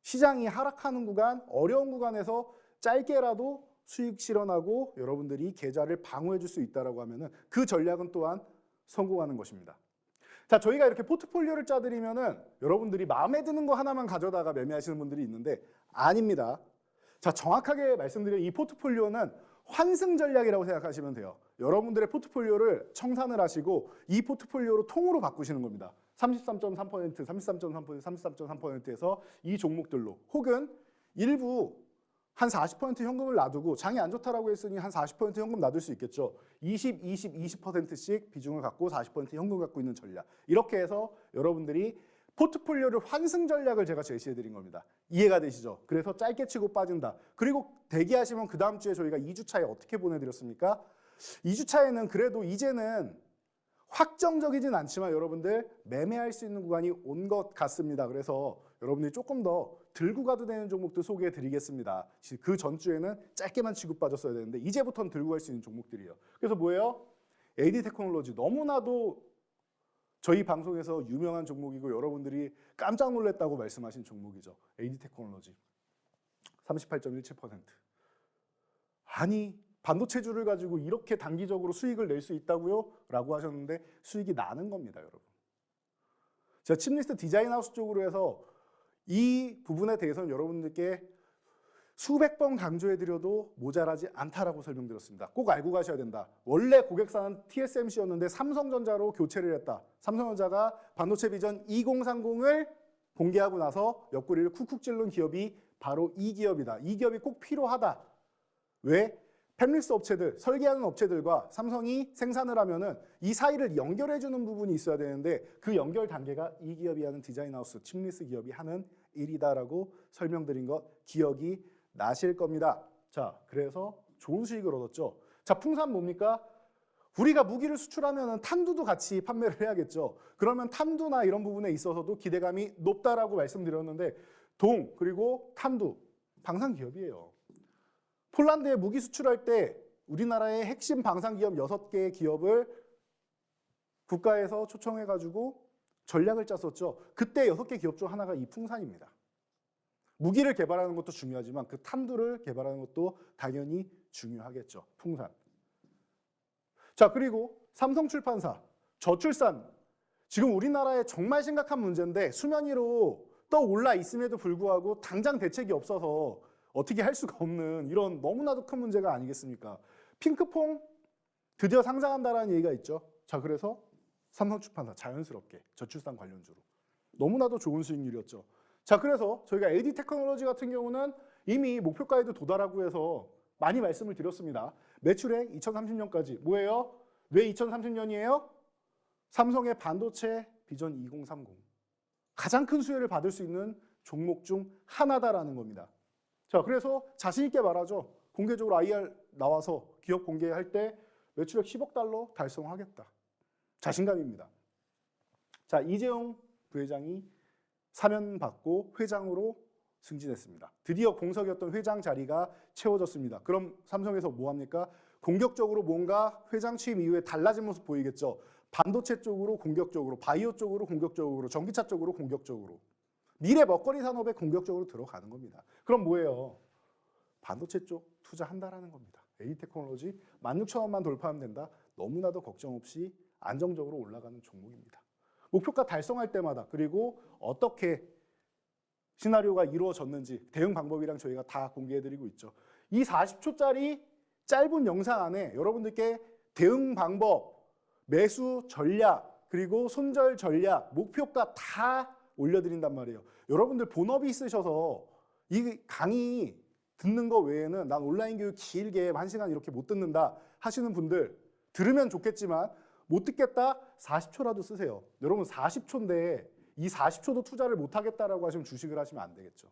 시장이 하락하는 구간, 어려운 구간에서 짧게라도 수익 실현하고 여러분들이 계좌를 방어해 줄 수 있다고 하면은 그 전략은 또한 성공하는 것입니다. 자, 저희가 이렇게 포트폴리오를 짜드리면은 여러분들이 마음에 드는 거 하나만 가져다가 매매하시는 분들이 있는데 아닙니다. 자, 정확하게 말씀드리면 이 포트폴리오는 환승 전략이라고 생각하시면 돼요. 여러분들의 포트폴리오를 청산을 하시고 이 포트폴리오로 통으로 바꾸시는 겁니다. 33.3%, 33.3%, 33.3%에서 이 종목들로 혹은 일부 한 40% 현금을 놔두고 장이 안 좋다라고 했으니 한 40% 현금 놔둘 수 있겠죠. 20, 20, 20%씩 비중을 갖고 40% 현금 갖고 있는 전략. 이렇게 해서 여러분들이 포트폴리오를 환승 전략을 제가 제시해드린 겁니다. 이해가 되시죠? 그래서 짧게 치고 빠진다. 그리고 대기하시면 그 다음 주에 저희가 2주차에 어떻게 보내드렸습니까? 2주차에는 그래도 이제는 확정적이진 않지만 여러분들 매매할 수 있는 구간이 온 것 같습니다. 그래서 여러분들이 조금 더 들고 가도 되는 종목들 소개해 드리겠습니다. 그 전주에는 짧게만 치고 빠졌어야 되는데 이제부터는 들고 갈 수 있는 종목들이에요. 그래서 뭐예요? AD 테크놀로지 너무나도 저희 방송에서 유명한 종목이고 여러분들이 깜짝 놀랐다고 말씀하신 종목이죠. AD 테크놀로지 38.17%. 아니 반도체주를 가지고 이렇게 단기적으로 수익을 낼 수 있다고요? 라고 하셨는데 수익이 나는 겁니다, 여러분. 제가 칩리스트 디자인하우스 쪽으로 해서 이 부분에 대해서는 여러분들께 수백 번 강조해드려도 모자라지 않다라고 설명드렸습니다. 꼭 알고 가셔야 된다. 원래 고객사는 TSMC였는데 삼성전자로 교체를 했다. 삼성전자가 반도체 비전 2030을 공개하고 나서 옆구리를 쿡쿡 찔른 기업이 바로 이 기업이다. 이 기업이 꼭 필요하다. 왜? 팹리스 업체들, 설계하는 업체들과 삼성이 생산을 하면은 이 사이를 연결해주는 부분이 있어야 되는데 그 연결 단계가 이 기업이 하는 디자인하우스, 칩리스 기업이 하는 일이다라고 설명드린 것 기억이 나실 겁니다. 자, 그래서 좋은 수익을 얻었죠. 자, 풍산 뭡니까? 우리가 무기를 수출하면은 탄두도 같이 판매를 해야겠죠. 그러면 탄두나 이런 부분에 있어서도 기대감이 높다라고 말씀드렸는데 동, 그리고 탄두, 방산 기업이에요. 폴란드에 무기 수출할 때 우리나라의 핵심 방산 기업 6개의 기업을 국가에서 초청해가지고 전략을 짰었죠. 그때 6개 기업 중 하나가 이 풍산입니다. 무기를 개발하는 것도 중요하지만 그 탄두를 개발하는 것도 당연히 중요하겠죠. 풍산. 자, 그리고 삼성출판사, 저출산. 지금 우리나라에 정말 심각한 문제인데 수면 위로 떠올라 있음에도 불구하고 당장 대책이 없어서 어떻게 할 수가 없는 이런 너무나도 큰 문제가 아니겠습니까? 핑크퐁 드디어 상장한다라는 얘기가 있죠. 자, 그래서 삼성출판사 자연스럽게 저출산 관련주로 너무나도 좋은 수익률이었죠. 자, 그래서 저희가 LD 테크놀로지 같은 경우는 이미 목표가에도 도달하고 해서 많이 말씀을 드렸습니다. 매출액 2030년까지 뭐예요? 왜 2030년이에요? 삼성의 반도체 비전 2030 가장 큰 수혜를 받을 수 있는 종목 중 하나다라는 겁니다. 자, 그래서 자신 있게 말하죠. 공개적으로 IR 나와서 기업 공개할 때 매출액 10억 달러 달성하겠다. 자신감입니다. 자, 이재용 부회장이 사면받고 회장으로 승진했습니다. 드디어 공석이었던 회장 자리가 채워졌습니다. 그럼 삼성에서 뭐 합니까? 공격적으로 뭔가 회장 취임 이후에 달라진 모습 보이겠죠. 반도체 쪽으로 공격적으로, 바이오 쪽으로 공격적으로, 전기차 쪽으로 공격적으로. 미래 먹거리 산업에 공격적으로 들어가는 겁니다. 그럼 뭐예요? 반도체 쪽 투자한다라는 겁니다. LD테크놀로지 16,000원만 돌파하면 된다. 너무나도 걱정 없이 안정적으로 올라가는 종목입니다. 목표가 달성할 때마다 그리고 어떻게 시나리오가 이루어졌는지 대응 방법이랑 저희가 다 공개해드리고 있죠. 이 40초짜리 짧은 영상 안에 여러분들께 대응 방법, 매수 전략, 그리고 손절 전략, 목표가 다 올려드린단 말이에요. 여러분들 본업이 있으셔서 이 강의 듣는 거 외에는 난 온라인 교육 길게 1시간 이렇게 못 듣는다 하시는 분들 들으면 좋겠지만 못 듣겠다 40초라도 쓰세요. 여러분 40초인데 이 40초도 투자를 못 하겠다라고 하시면 주식을 하시면 안 되겠죠.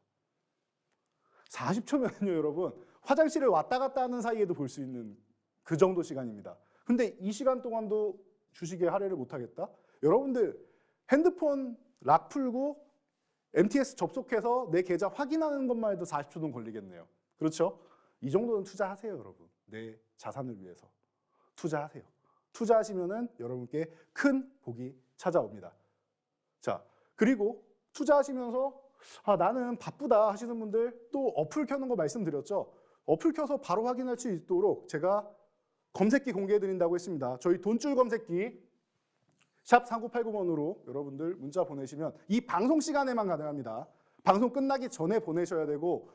40초면요 여러분 화장실을 왔다 갔다 하는 사이에도 볼 수 있는 그 정도 시간입니다. 근데 이 시간 동안도 주식에 할애를 못 하겠다? 여러분들 핸드폰 락 풀고 MTS 접속해서 내 계좌 확인하는 것만 해도 40초는 걸리겠네요. 그렇죠? 이 정도는 투자하세요, 여러분. 내 자산을 위해서. 투자하세요. 투자하시면은 여러분께 큰 복이 찾아옵니다. 자, 그리고 투자하시면서 나는 바쁘다 하시는 분들 또 어플 켜는 거 말씀드렸죠. 어플 켜서 바로 확인할 수 있도록 제가 검색기 공개해 드린다고 했습니다. 저희 돈줄 검색기 샵 3989번으로 여러분들 문자 보내시면 이 방송 시간에만 가능합니다. 방송 끝나기 전에 보내셔야 되고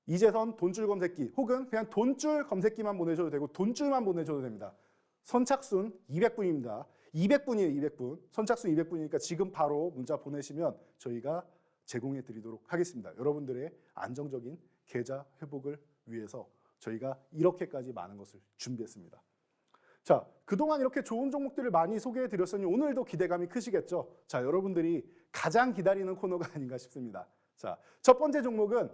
이재선 돈줄 검색기 혹은 그냥 돈줄 검색기만 보내셔도 되고 돈줄만 보내셔도 됩니다. 선착순 200분입니다. 200분이에요, 200분. 선착순 200분이니까 지금 바로 문자 보내시면 저희가 제공해 드리도록 하겠습니다. 여러분들의 안정적인 계좌 회복을 위해서 저희가 이렇게까지 많은 것을 준비했습니다. 자, 그동안 이렇게 좋은 종목들을 많이 소개해 드렸으니 오늘도 기대감이 크시겠죠? 자, 여러분들이 가장 기다리는 코너가 아닌가 싶습니다. 자, 첫 번째 종목은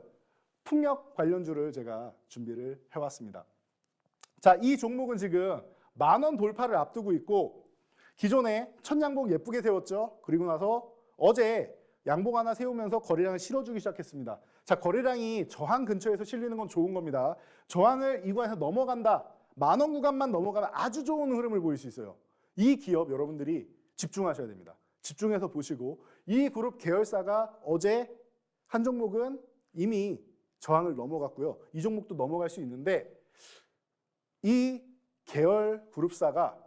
풍력 관련주를 제가 준비를 해왔습니다. 자, 이 종목은 지금 10,000원 돌파를 앞두고 있고 기존에 첫 양봉 예쁘게 세웠죠? 그리고 나서 어제 양봉 하나 세우면서 거래량을 실어주기 시작했습니다. 자, 거래량이 저항 근처에서 실리는 건 좋은 겁니다. 저항을 이 구간에서 넘어간다. 10,000원 구간만 넘어가면 아주 좋은 흐름을 보일 수 있어요. 이 기업 여러분들이 집중하셔야 됩니다. 집중해서 보시고 이 그룹 계열사가 어제 한 종목은 이미 저항을 넘어갔고요. 이 종목도 넘어갈 수 있는데 이 계열 그룹사가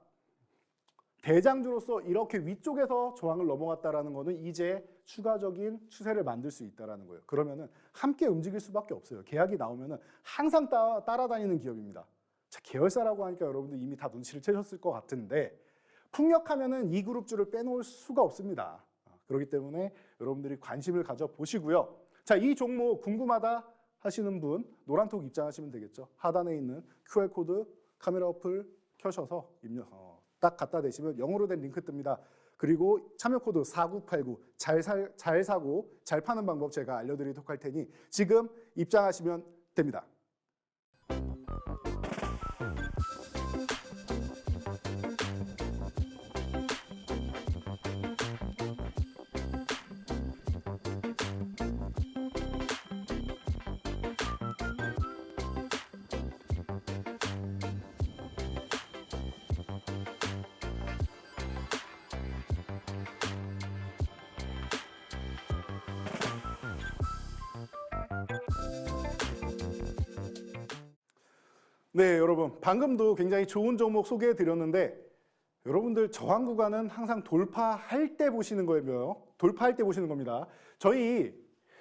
대장주로서 이렇게 위쪽에서 저항을 넘어갔다라는 거는 이제 추가적인 추세를 만들 수 있다라는 거예요. 그러면은 함께 움직일 수밖에 없어요. 계약이 나오면은 항상 따라다니는 기업입니다. 자, 계열사라고 하니까 여러분들 이미 다 눈치를 채셨을 것 같은데 풍력하면은 이 그룹주를 빼놓을 수가 없습니다. 그렇기 때문에 여러분들이 관심을 가져 보시고요. 자, 이 종목 궁금하다 하시는 분 노란톡 입장하시면 되겠죠. 하단에 있는 QR코드 카메라 어플 켜셔서 딱 갖다 대시면 영어로 된 링크 뜹니다. 그리고 참여 코드 4989 잘 사고 잘 파는 방법 제가 알려드리도록 할 테니 지금 입장하시면 됩니다. 네, 여러분 방금도 굉장히 좋은 종목 소개해 드렸는데 여러분들 저항 구간은 항상 돌파할 때 보시는 거예요. 돌파할 때 보시는 겁니다. 저희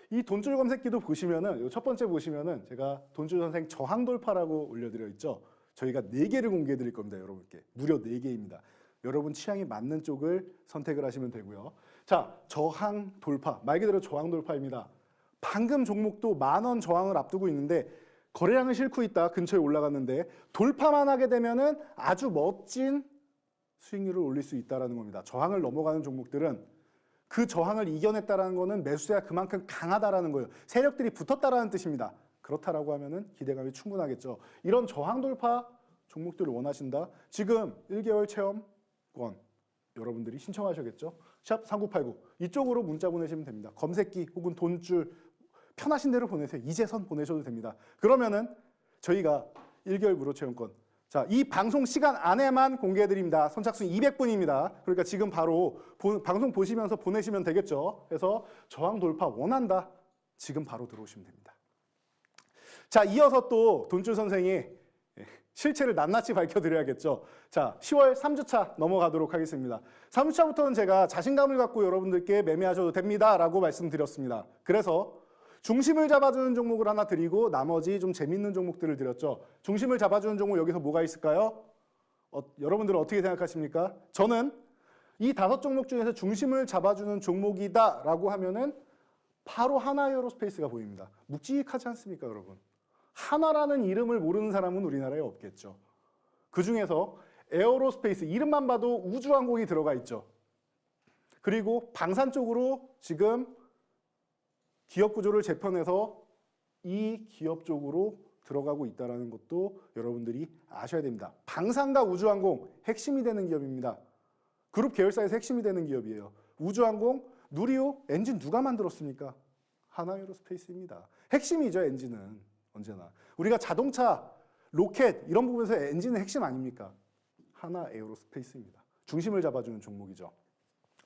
이 돈줄 검색기도 보시면은 첫 번째 보시면은 제가 돈줄 선생 저항 돌파라고 올려드려 있죠. 저희가 4개를 공개해 드릴 겁니다, 여러분께. 무려 4개입니다. 여러분 취향에 맞는 쪽을 선택을 하시면 되고요. 자, 저항 돌파. 말 그대로 저항 돌파입니다. 방금 종목도 10,000원 저항을 앞두고 있는데 거래량은 싣고 있다. 근처에 올라갔는데 돌파만 하게 되면은 아주 멋진 수익률을 올릴 수 있다는 겁니다. 저항을 넘어가는 종목들은 그 저항을 이겨냈다는 거는 매수세가 그만큼 강하다라는 거예요. 세력들이 붙었다라는 뜻입니다. 그렇다라고 하면은 기대감이 충분하겠죠. 이런 저항 돌파 종목들을 원하신다. 지금 1개월 체험권 여러분들이 신청하셔야겠죠. 샵 3989 이쪽으로 문자 보내시면 됩니다. 검색기 혹은 돈줄 편하신 대로 보내세요. 이제선 보내셔도 됩니다. 그러면은 저희가 1개월 무료 체험권. 자, 이 방송 시간 안에만 공개해드립니다. 선착순 200분입니다. 그러니까 지금 바로 방송 보시면서 보내시면 되겠죠. 그래서 저항 돌파 원한다. 지금 바로 들어오시면 됩니다. 자, 이어서 또 돈줄 선생이 실체를 낱낱이 밝혀드려야겠죠. 자, 10월 3주차 넘어가도록 하겠습니다. 3주차부터는 제가 자신감을 갖고 여러분들께 매매하셔도 됩니다라고 말씀드렸습니다. 그래서 중심을 잡아주는 종목을 하나 드리고 나머지 좀 재밌는 종목들을 드렸죠. 중심을 잡아주는 종목 여기서 뭐가 있을까요? 여러분들은 어떻게 생각하십니까? 저는 이 5종목 중에서 중심을 잡아주는 종목이다라고 하면은 바로 하나에어로스페이스가 보입니다. 묵직하지 않습니까, 여러분? 하나라는 이름을 모르는 사람은 우리나라에 없겠죠. 그 중에서 에어로스페이스 이름만 봐도 우주항공이 들어가 있죠. 그리고 방산 쪽으로 지금 기업 구조를 재편해서 이 기업 쪽으로 들어가고 있다는 것도 여러분들이 아셔야 됩니다. 방산과 우주항공 핵심이 되는 기업입니다. 그룹 계열사에서 핵심이 되는 기업이에요. 우주항공, 누리호, 엔진 누가 만들었습니까? 하나에어로스페이스입니다. 핵심이죠, 엔진은. 언제나. 우리가 자동차, 로켓 이런 부분에서 엔진은 핵심 아닙니까? 하나에어로스페이스입니다. 중심을 잡아주는 종목이죠.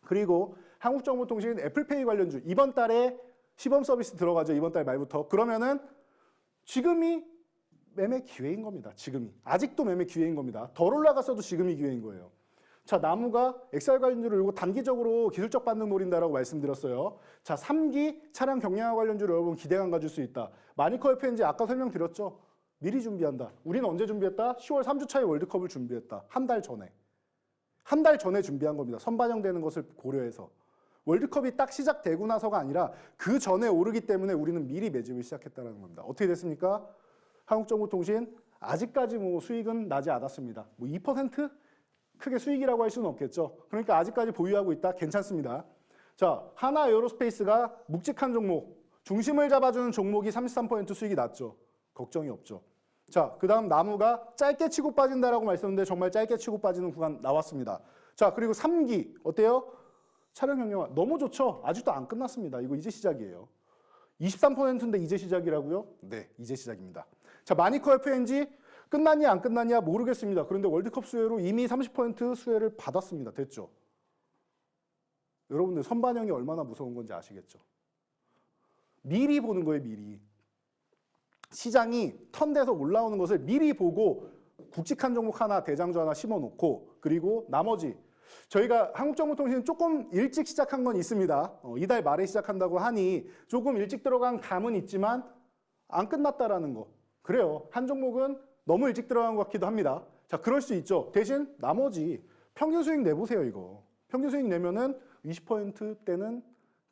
그리고 한국정보통신 애플페이 관련주 이번 달에 시범 서비스 들어가죠. 이번 달 말부터. 그러면은 지금이 매매 기회인 겁니다. 지금이. 아직도 매매 기회인 겁니다. 덜 올라갔어도 지금이 기회인 거예요. 자, 나무가 XR 관련주를 이거 단기적으로 기술적 반등 노린다라고 말씀드렸어요. 자, 3기 차량 경량화 관련주를 여러분 기대감 가질 수 있다. 마니커 FNG 아까 설명드렸죠. 미리 준비한다. 우리는 언제 준비했다? 10월 3주차에 월드컵을 준비했다. 한 달 전에. 한 달 전에 준비한 겁니다. 선반영되는 것을 고려해서. 월드컵이 딱 시작되고 나서가 아니라 그 전에 오르기 때문에 우리는 미리 매집을 시작했다는 겁니다. 어떻게 됐습니까? 한국정보통신 아직까지 뭐 수익은 나지 않았습니다. 뭐 2% 크게 수익이라고 할 수는 없겠죠. 그러니까 아직까지 보유하고 있다. 괜찮습니다. 자, 하나에어로스페이스가 묵직한 종목, 중심을 잡아주는 종목이 33% 수익이 났죠. 걱정이 없죠. 자, 그 다음 나무가 짧게 치고 빠진다라고 말씀했는데 정말 짧게 치고 빠지는 구간 나왔습니다. 자, 그리고 3기 어때요? 차량 경량화 너무 좋죠. 아직도 안 끝났습니다. 이거 이제 시작이에요. 23%인데 이제 시작이라고요? 네, 이제 시작입니다. 자, 마니커 FNG 끝났냐 안 끝났냐 모르겠습니다. 그런데 월드컵 수혜로 이미 30% 수혜를 받았습니다. 됐죠? 여러분들 선반영이 얼마나 무서운 건지 아시겠죠? 미리 보는 거예요, 미리. 시장이 턴돼서 올라오는 것을 미리 보고 굵직한 종목 하나, 대장주 하나 심어놓고 그리고 나머지 저희가 한국정보통신은 조금 일찍 시작한 건 있습니다. 이달 말에 시작한다고 하니 조금 일찍 들어간 감은 있지만 안 끝났다라는 거. 그래요. 한 종목은 너무 일찍 들어간 것 같기도 합니다. 자, 그럴 수 있죠. 대신 나머지 평균 수익 내보세요, 이거. 평균 수익 내면은 20%대는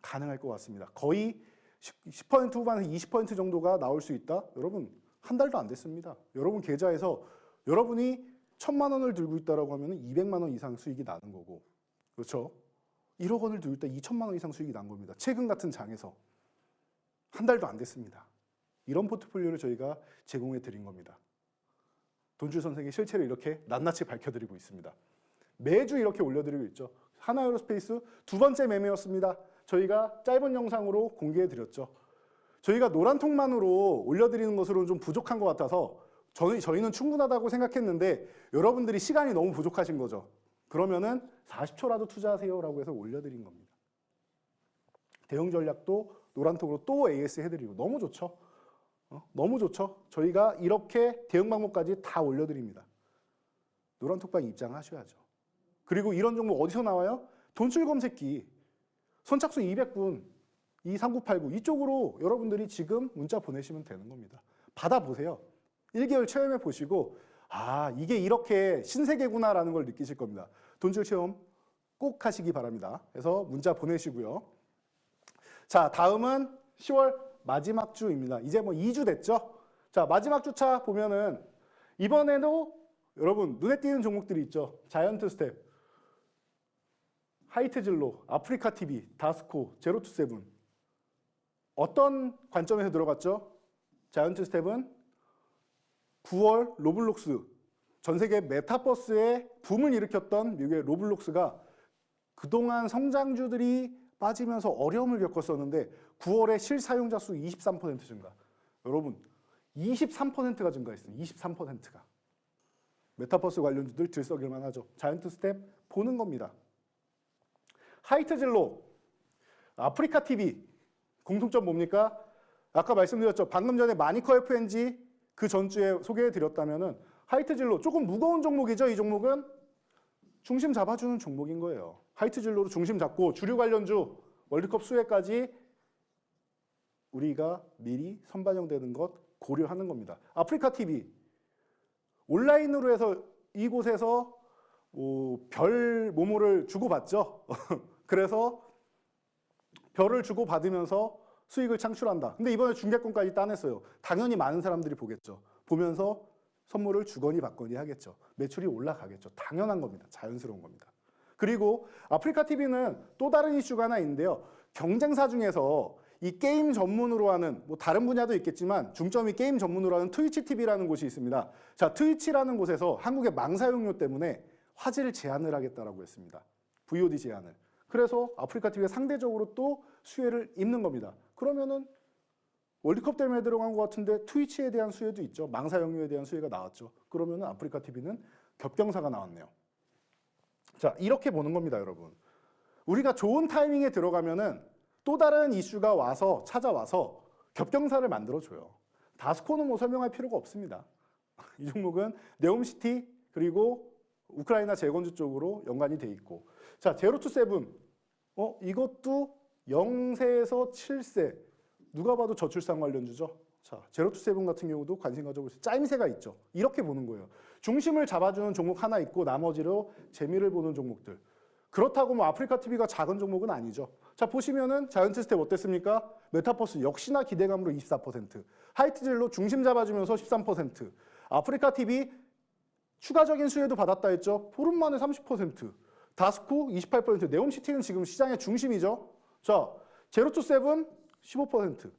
가능할 것 같습니다. 거의 10% 후반에서 20% 정도가 나올 수 있다? 여러분, 한 달도 안 됐습니다. 여러분 계좌에서 여러분이 1,000만 원을 들고 있다라고 하면 200만 원 이상 수익이 나는 거고, 그렇죠? 1억 원을 들고 있다 2천만 원 이상 수익이 난 겁니다. 최근 같은 장에서 한 달도 안 됐습니다. 이런 포트폴리오를 저희가 제공해 드린 겁니다. 돈줄 선생의 실체를 이렇게 낱낱이 밝혀드리고 있습니다. 매주 이렇게 올려드리고 있죠. 하나에어로스페이스 2번째 매매였습니다. 저희가 짧은 영상으로 공개해 드렸죠. 저희가 노란 통만으로 올려드리는 것으로는 좀 부족한 것 같아서 저희는 충분하다고 생각했는데 여러분들이 시간이 너무 부족하신 거죠. 그러면은 40초라도 투자하세요라고 해서 올려드린 겁니다. 대응 전략도 노란통으로 또 AS 해드리고 너무 좋죠. 너무 좋죠. 저희가 이렇게 대응 방법까지 다 올려드립니다. 노란톡방 입장하셔야죠. 그리고 이런 종목 어디서 나와요? 돈줄 검색기. 선착순 200분, 23989 이쪽으로 여러분들이 지금 문자 보내시면 되는 겁니다. 받아보세요. 1개월 체험해 보시고 아 이게 이렇게 신세계구나라는 걸 느끼실 겁니다. 돈줄 체험 꼭 하시기 바랍니다. 그래서 문자 보내시고요. 자 다음은 10월 마지막 주입니다. 이제 뭐 2주 됐죠? 자 마지막 주차 보면은 이번에도 여러분 눈에 띄는 종목들이 있죠. 자이언트 스텝, 하이트진로, 아프리카 TV, 다스코, 제로투세븐. 어떤 관점에서 들어갔죠? 자이언트 스텝은 9월 로블록스, 전 세계 메타버스의 붐을 일으켰던 미국의 로블록스가 그동안 성장주들이 빠지면서 어려움을 겪었었는데 9월에 실사용자 수 23% 증가. 여러분 23%가 증가했습니다. 23%가. 메타버스 관련주들 들썩일만 하죠. 자이언트 스텝 보는 겁니다. 하이트진로, 아프리카 TV 공통점 뭡니까? 아까 말씀드렸죠. 방금 전에 마니커 FNG 그 전주에 소개해드렸다면은 하이트진로 조금 무거운 종목이죠. 이 종목은 중심 잡아주는 종목인 거예요. 하이트진로로 중심 잡고 주류 관련주 월드컵 수혜까지 우리가 미리 선반영되는 것 고려하는 겁니다. 아프리카 TV 온라인으로 해서 이곳에서 별 모모를 주고받죠. 그래서 별을 주고받으면서 수익을 창출한다. 근데 이번에 중개권까지 따냈어요. 당연히 많은 사람들이 보겠죠. 보면서 선물을 주거니 받거니 하겠죠. 매출이 올라가겠죠. 당연한 겁니다. 자연스러운 겁니다. 그리고 아프리카 TV는 또 다른 이슈가 하나 있는데요. 경쟁사 중에서 이 게임 전문으로 하는 뭐 다른 분야도 있겠지만 중점이 게임 전문으로 하는 트위치 TV라는 곳이 있습니다. 자, 트위치라는 곳에서 한국의 망 사용료 때문에 화질 제한을 하겠다라고 했습니다. VOD 제한을. 그래서 아프리카 TV가 상대적으로 또 수혜를 입는 겁니다. 그러면은 월드컵 때문에 들어간 것 같은데 트위치에 대한 수혜도 있죠. 망 사용료에 대한 수혜가 나왔죠. 그러면은 아프리카 TV는 겹경사가 나왔네요. 자, 이렇게 보는 겁니다, 여러분. 우리가 좋은 타이밍에 들어가면은 또 다른 이슈가 와서 찾아와서 겹경사를 만들어줘요. 다스코는 뭐 설명할 필요가 없습니다. 이 종목은 네옴시티 그리고 우크라이나 재건주 쪽으로 연관이 돼 있고, 자 제로투세븐 이것도 0세에서 7세 누가 봐도 저출산 관련주죠. 자 제로투세븐 같은 경우도 관심 가져보세요. 짜임새가 있죠. 이렇게 보는 거예요. 중심을 잡아주는 종목 하나 있고 나머지로 재미를 보는 종목들. 그렇다고 뭐 아프리카 TV가 작은 종목은 아니죠. 자 보시면은 자이언트 스텝 어땠습니까? 메타버스 역시나 기대감으로 24%, 하이트젤로 중심 잡아주면서 13%, 아프리카 TV 추가적인 수혜도 받았다 했죠. 보름 만에 30%, 다스코 28%, 네옴시티는 지금 시장의 중심이죠. 자 제로투세븐 15%.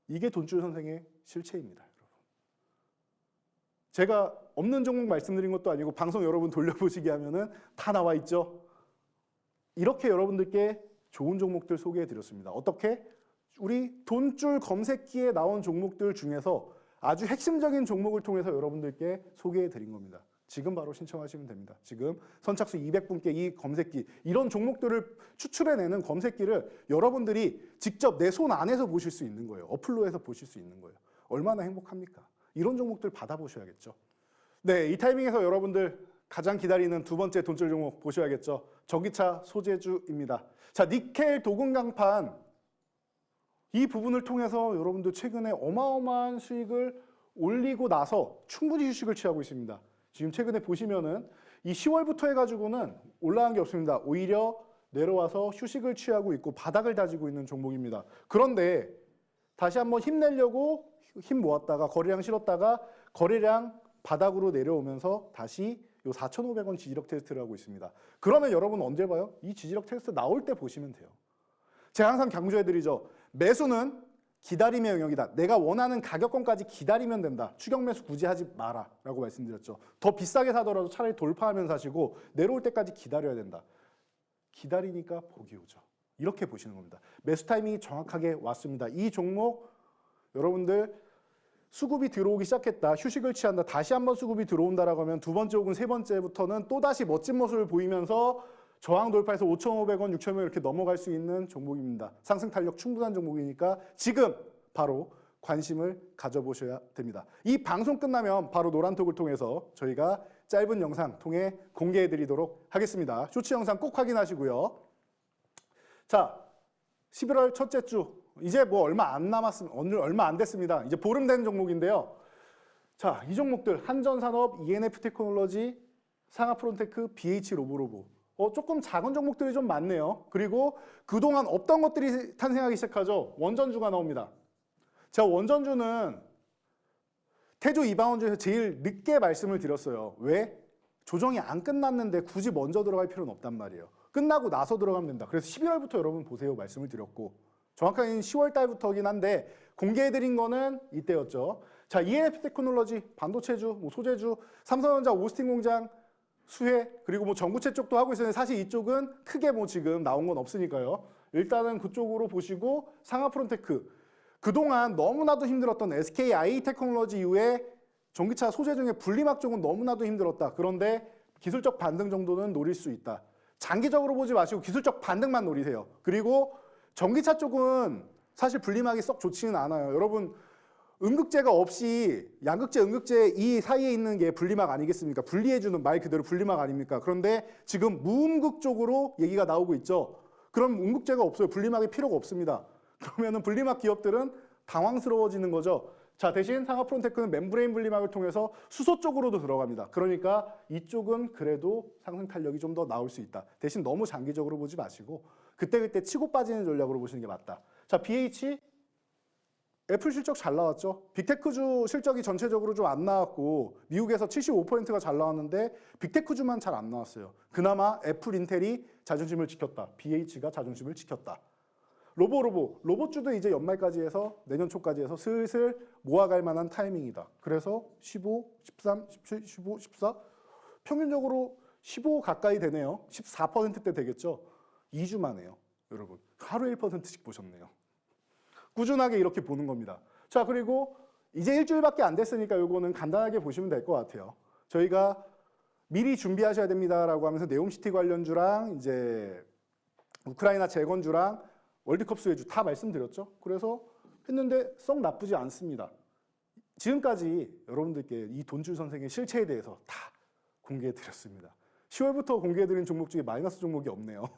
이게 돈줄 선생의 실체입니다. 여러분. 제가 없는 종목 말씀드린 것도 아니고 방송 여러분 돌려보시게 하면은 다 나와 있죠. 이렇게 여러분들께 좋은 종목들 소개해드렸습니다. 어떻게? 우리 돈줄 검색기에 나온 종목들 중에서 아주 핵심적인 종목을 통해서 여러분들께 소개해드린 겁니다. 지금 바로 신청하시면 됩니다. 지금 선착순 200분께 이 검색기, 이런 종목들을 추출해내는 검색기를 여러분들이 직접 내 손 안에서 보실 수 있는 거예요. 어플로 해서 보실 수 있는 거예요. 얼마나 행복합니까? 이런 종목들 받아보셔야겠죠. 네, 이 타이밍에서 여러분들 가장 기다리는 두 번째 돈줄 종목 보셔야겠죠. 전기차 소재주입니다. 자, 니켈 도금 강판, 이 부분을 통해서 여러분들 최근에 어마어마한 수익을 올리고 나서 충분히 휴식을 취하고 있습니다. 지금 최근에 보시면은 이 10월부터 해가지고는 올라간 게 없습니다. 오히려 내려와서 휴식을 취하고 있고 바닥을 다지고 있는 종목입니다. 그런데 다시 한번 힘내려고 힘 모았다가 거래량 실었다가 거래량 바닥으로 내려오면서 다시 요 4,500원 지지력 테스트를 하고 있습니다. 그러면 여러분 언제 봐요? 이 지지력 테스트 나올 때 보시면 돼요. 제가 항상 강조해드리죠. 매수는 기다림의 영역이다. 내가 원하는 가격권까지 기다리면 된다. 추격 매수 굳이 하지 마라 라고 말씀드렸죠. 더 비싸게 사더라도 차라리 돌파하면 사시고 내려올 때까지 기다려야 된다. 기다리니까 복이 오죠. 이렇게 보시는 겁니다. 매수 타이밍이 정확하게 왔습니다. 이 종목 여러분들 수급이 들어오기 시작했다. 휴식을 취한다. 다시 한번 수급이 들어온다라고 하면 두 번째 혹은 세 번째부터는 또다시 멋진 모습을 보이면서 저항 돌파해서 5,500원, 6,000원 이렇게 넘어갈 수 있는 종목입니다. 상승 탄력 충분한 종목이니까 지금 바로 관심을 가져보셔야 됩니다. 이 방송 끝나면 바로 노란톡을 통해서 저희가 짧은 영상 통해 공개해 드리도록 하겠습니다. 쇼츠 영상 꼭 확인하시고요. 자, 11월 첫째 주 이제 뭐 얼마 안 남았습니다. 오늘 얼마 안 됐습니다. 이제 보름 된 종목인데요. 자, 이 종목들 한전산업, ENF 테크놀로지, 상하프론테크, BH 로보로보. 조금 작은 종목들이 좀 많네요. 그리고 그동안 없던 것들이 탄생하기 시작하죠. 원전주가 나옵니다. 제가 원전주는 태조 이방원주에서 제일 늦게 말씀을 드렸어요. 왜? 조정이 안 끝났는데 굳이 먼저 들어갈 필요는 없단 말이에요. 끝나고 나서 들어가면 된다. 그래서 11월부터 여러분 보세요 말씀을 드렸고, 정확하게는 10월 달부터긴 한데 공개해드린 거는 이때였죠. 자, ENF 테크놀로지, 반도체주, 뭐 소재주, 삼성전자 오스틴 공장, 수혜, 그리고 뭐 전구체 쪽도 하고 있었는데 사실 이쪽은 크게 뭐 지금 나온 건 없으니까요. 일단은 그쪽으로 보시고, 상하프론테크, 그동안 너무나도 힘들었던 SKI 테크놀로지 이후에 전기차 소재 중에 분리막 쪽은 너무나도 힘들었다. 그런데 기술적 반등 정도는 노릴 수 있다. 장기적으로 보지 마시고 기술적 반등만 노리세요. 그리고 전기차 쪽은 사실 분리막이 썩 좋지는 않아요. 여러분, 음극재가 없이 양극재, 음극재 이 사이에 있는 게 분리막 아니겠습니까? 분리해주는 말 그대로 분리막 아닙니까? 그런데 지금 무음극 쪽으로 얘기가 나오고 있죠. 그럼 음극재가 없어요. 분리막이 필요가 없습니다. 그러면은 분리막 기업들은 당황스러워지는 거죠. 자, 대신 상하프론테크는 멤브레인 분리막을 통해서 수소 쪽으로도 들어갑니다. 그러니까 이쪽은 그래도 상승 탄력이 좀 더 나올 수 있다. 대신 너무 장기적으로 보지 마시고 그때그때 치고 빠지는 전략으로 보시는 게 맞다. 자, BH, 애플 실적 잘 나왔죠. 빅테크주 실적이 전체적으로 좀 안 나왔고 미국에서 75%가 잘 나왔는데 빅테크주만 잘 안 나왔어요. 그나마 애플, 인텔이 자존심을 지켰다. BH가 자존심을 지켰다. 로봇주도 이제 연말까지 해서 내년 초까지 해서 슬슬 모아갈 만한 타이밍이다. 그래서 15, 13, 17, 15, 14 평균적으로 15 가까이 되네요. 14%대 되겠죠. 2주 만에요. 여러분 하루 1%씩 보셨네요. 꾸준하게 이렇게 보는 겁니다. 자, 그리고 이제 일주일밖에 안 됐으니까 요거는 간단하게 보시면 될 것 같아요. 저희가 미리 준비하셔야 됩니다라고 하면서 네옴시티 관련주랑 이제 우크라이나 재건주랑 월드컵 수혜주 다 말씀드렸죠. 그래서 했는데 썩 나쁘지 않습니다. 지금까지 여러분들께 이 돈줄 선생의 실체에 대해서 다 공개해드렸습니다. 10월부터 공개해드린 종목 중에 마이너스 종목이 없네요.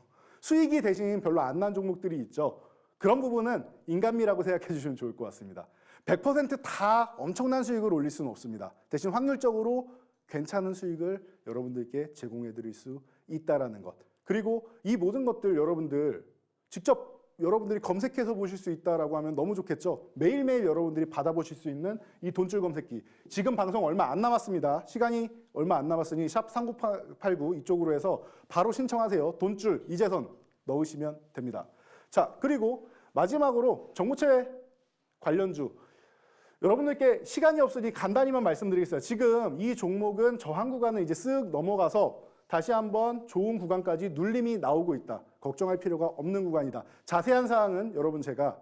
수익이 대신 별로 안 난 종목들이 있죠. 그런 부분은 인간미라고 생각해 주시면 좋을 것 같습니다. 100% 엄청난 수익을 올릴 수는 없습니다. 대신 확률적으로 괜찮은 수익을 여러분들께 제공해 드릴 수 있다는 것. 그리고 이 모든 것들 여러분들 직접 여러분들이 검색해서 보실 수 있다라고 하면 너무 좋겠죠. 매일매일 여러분들이 받아보실 수 있는 이 돈줄 검색기. 지금 방송 얼마 안 남았습니다. 시간이 얼마 안 남았으니 샵 3989 이쪽으로 해서 바로 신청하세요. 돈줄, 이재선 넣으시면 됩니다. 자, 그리고 마지막으로 전구체 관련주. 여러분들께 시간이 없으니 간단히만 말씀드리겠습니다. 지금 이 종목은 저항 구간을 이제 쓱 넘어가서 다시 한번 좋은 구간까지 눌림이 나오고 있다. 걱정할 필요가 없는 구간이다. 자세한 사항은 여러분 제가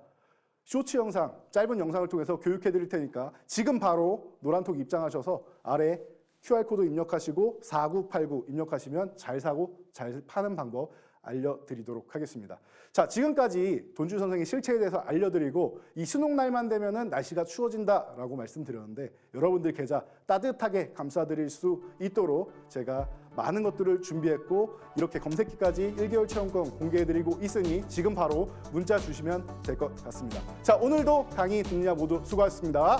쇼츠 영상, 짧은 영상을 통해서 교육해 드릴 테니까 지금 바로 노란톡 입장하셔서 아래 QR코드 입력하시고 4989 입력하시면 잘 사고 잘 파는 방법 알려드리도록 하겠습니다. 자, 지금까지 돈줄 선생의 실체에 대해서 알려드리고 이 수능 날만 되면은 날씨가 추워진다라고 말씀드렸는데 여러분들 계좌 따뜻하게 감싸드릴 수 있도록 제가 많은 것들을 준비했고 이렇게 검색기까지 1개월 체험권 공개해드리고 있으니 지금 바로 문자 주시면 될 것 같습니다. 자, 오늘도 강의 듣느라 모두 수고하셨습니다.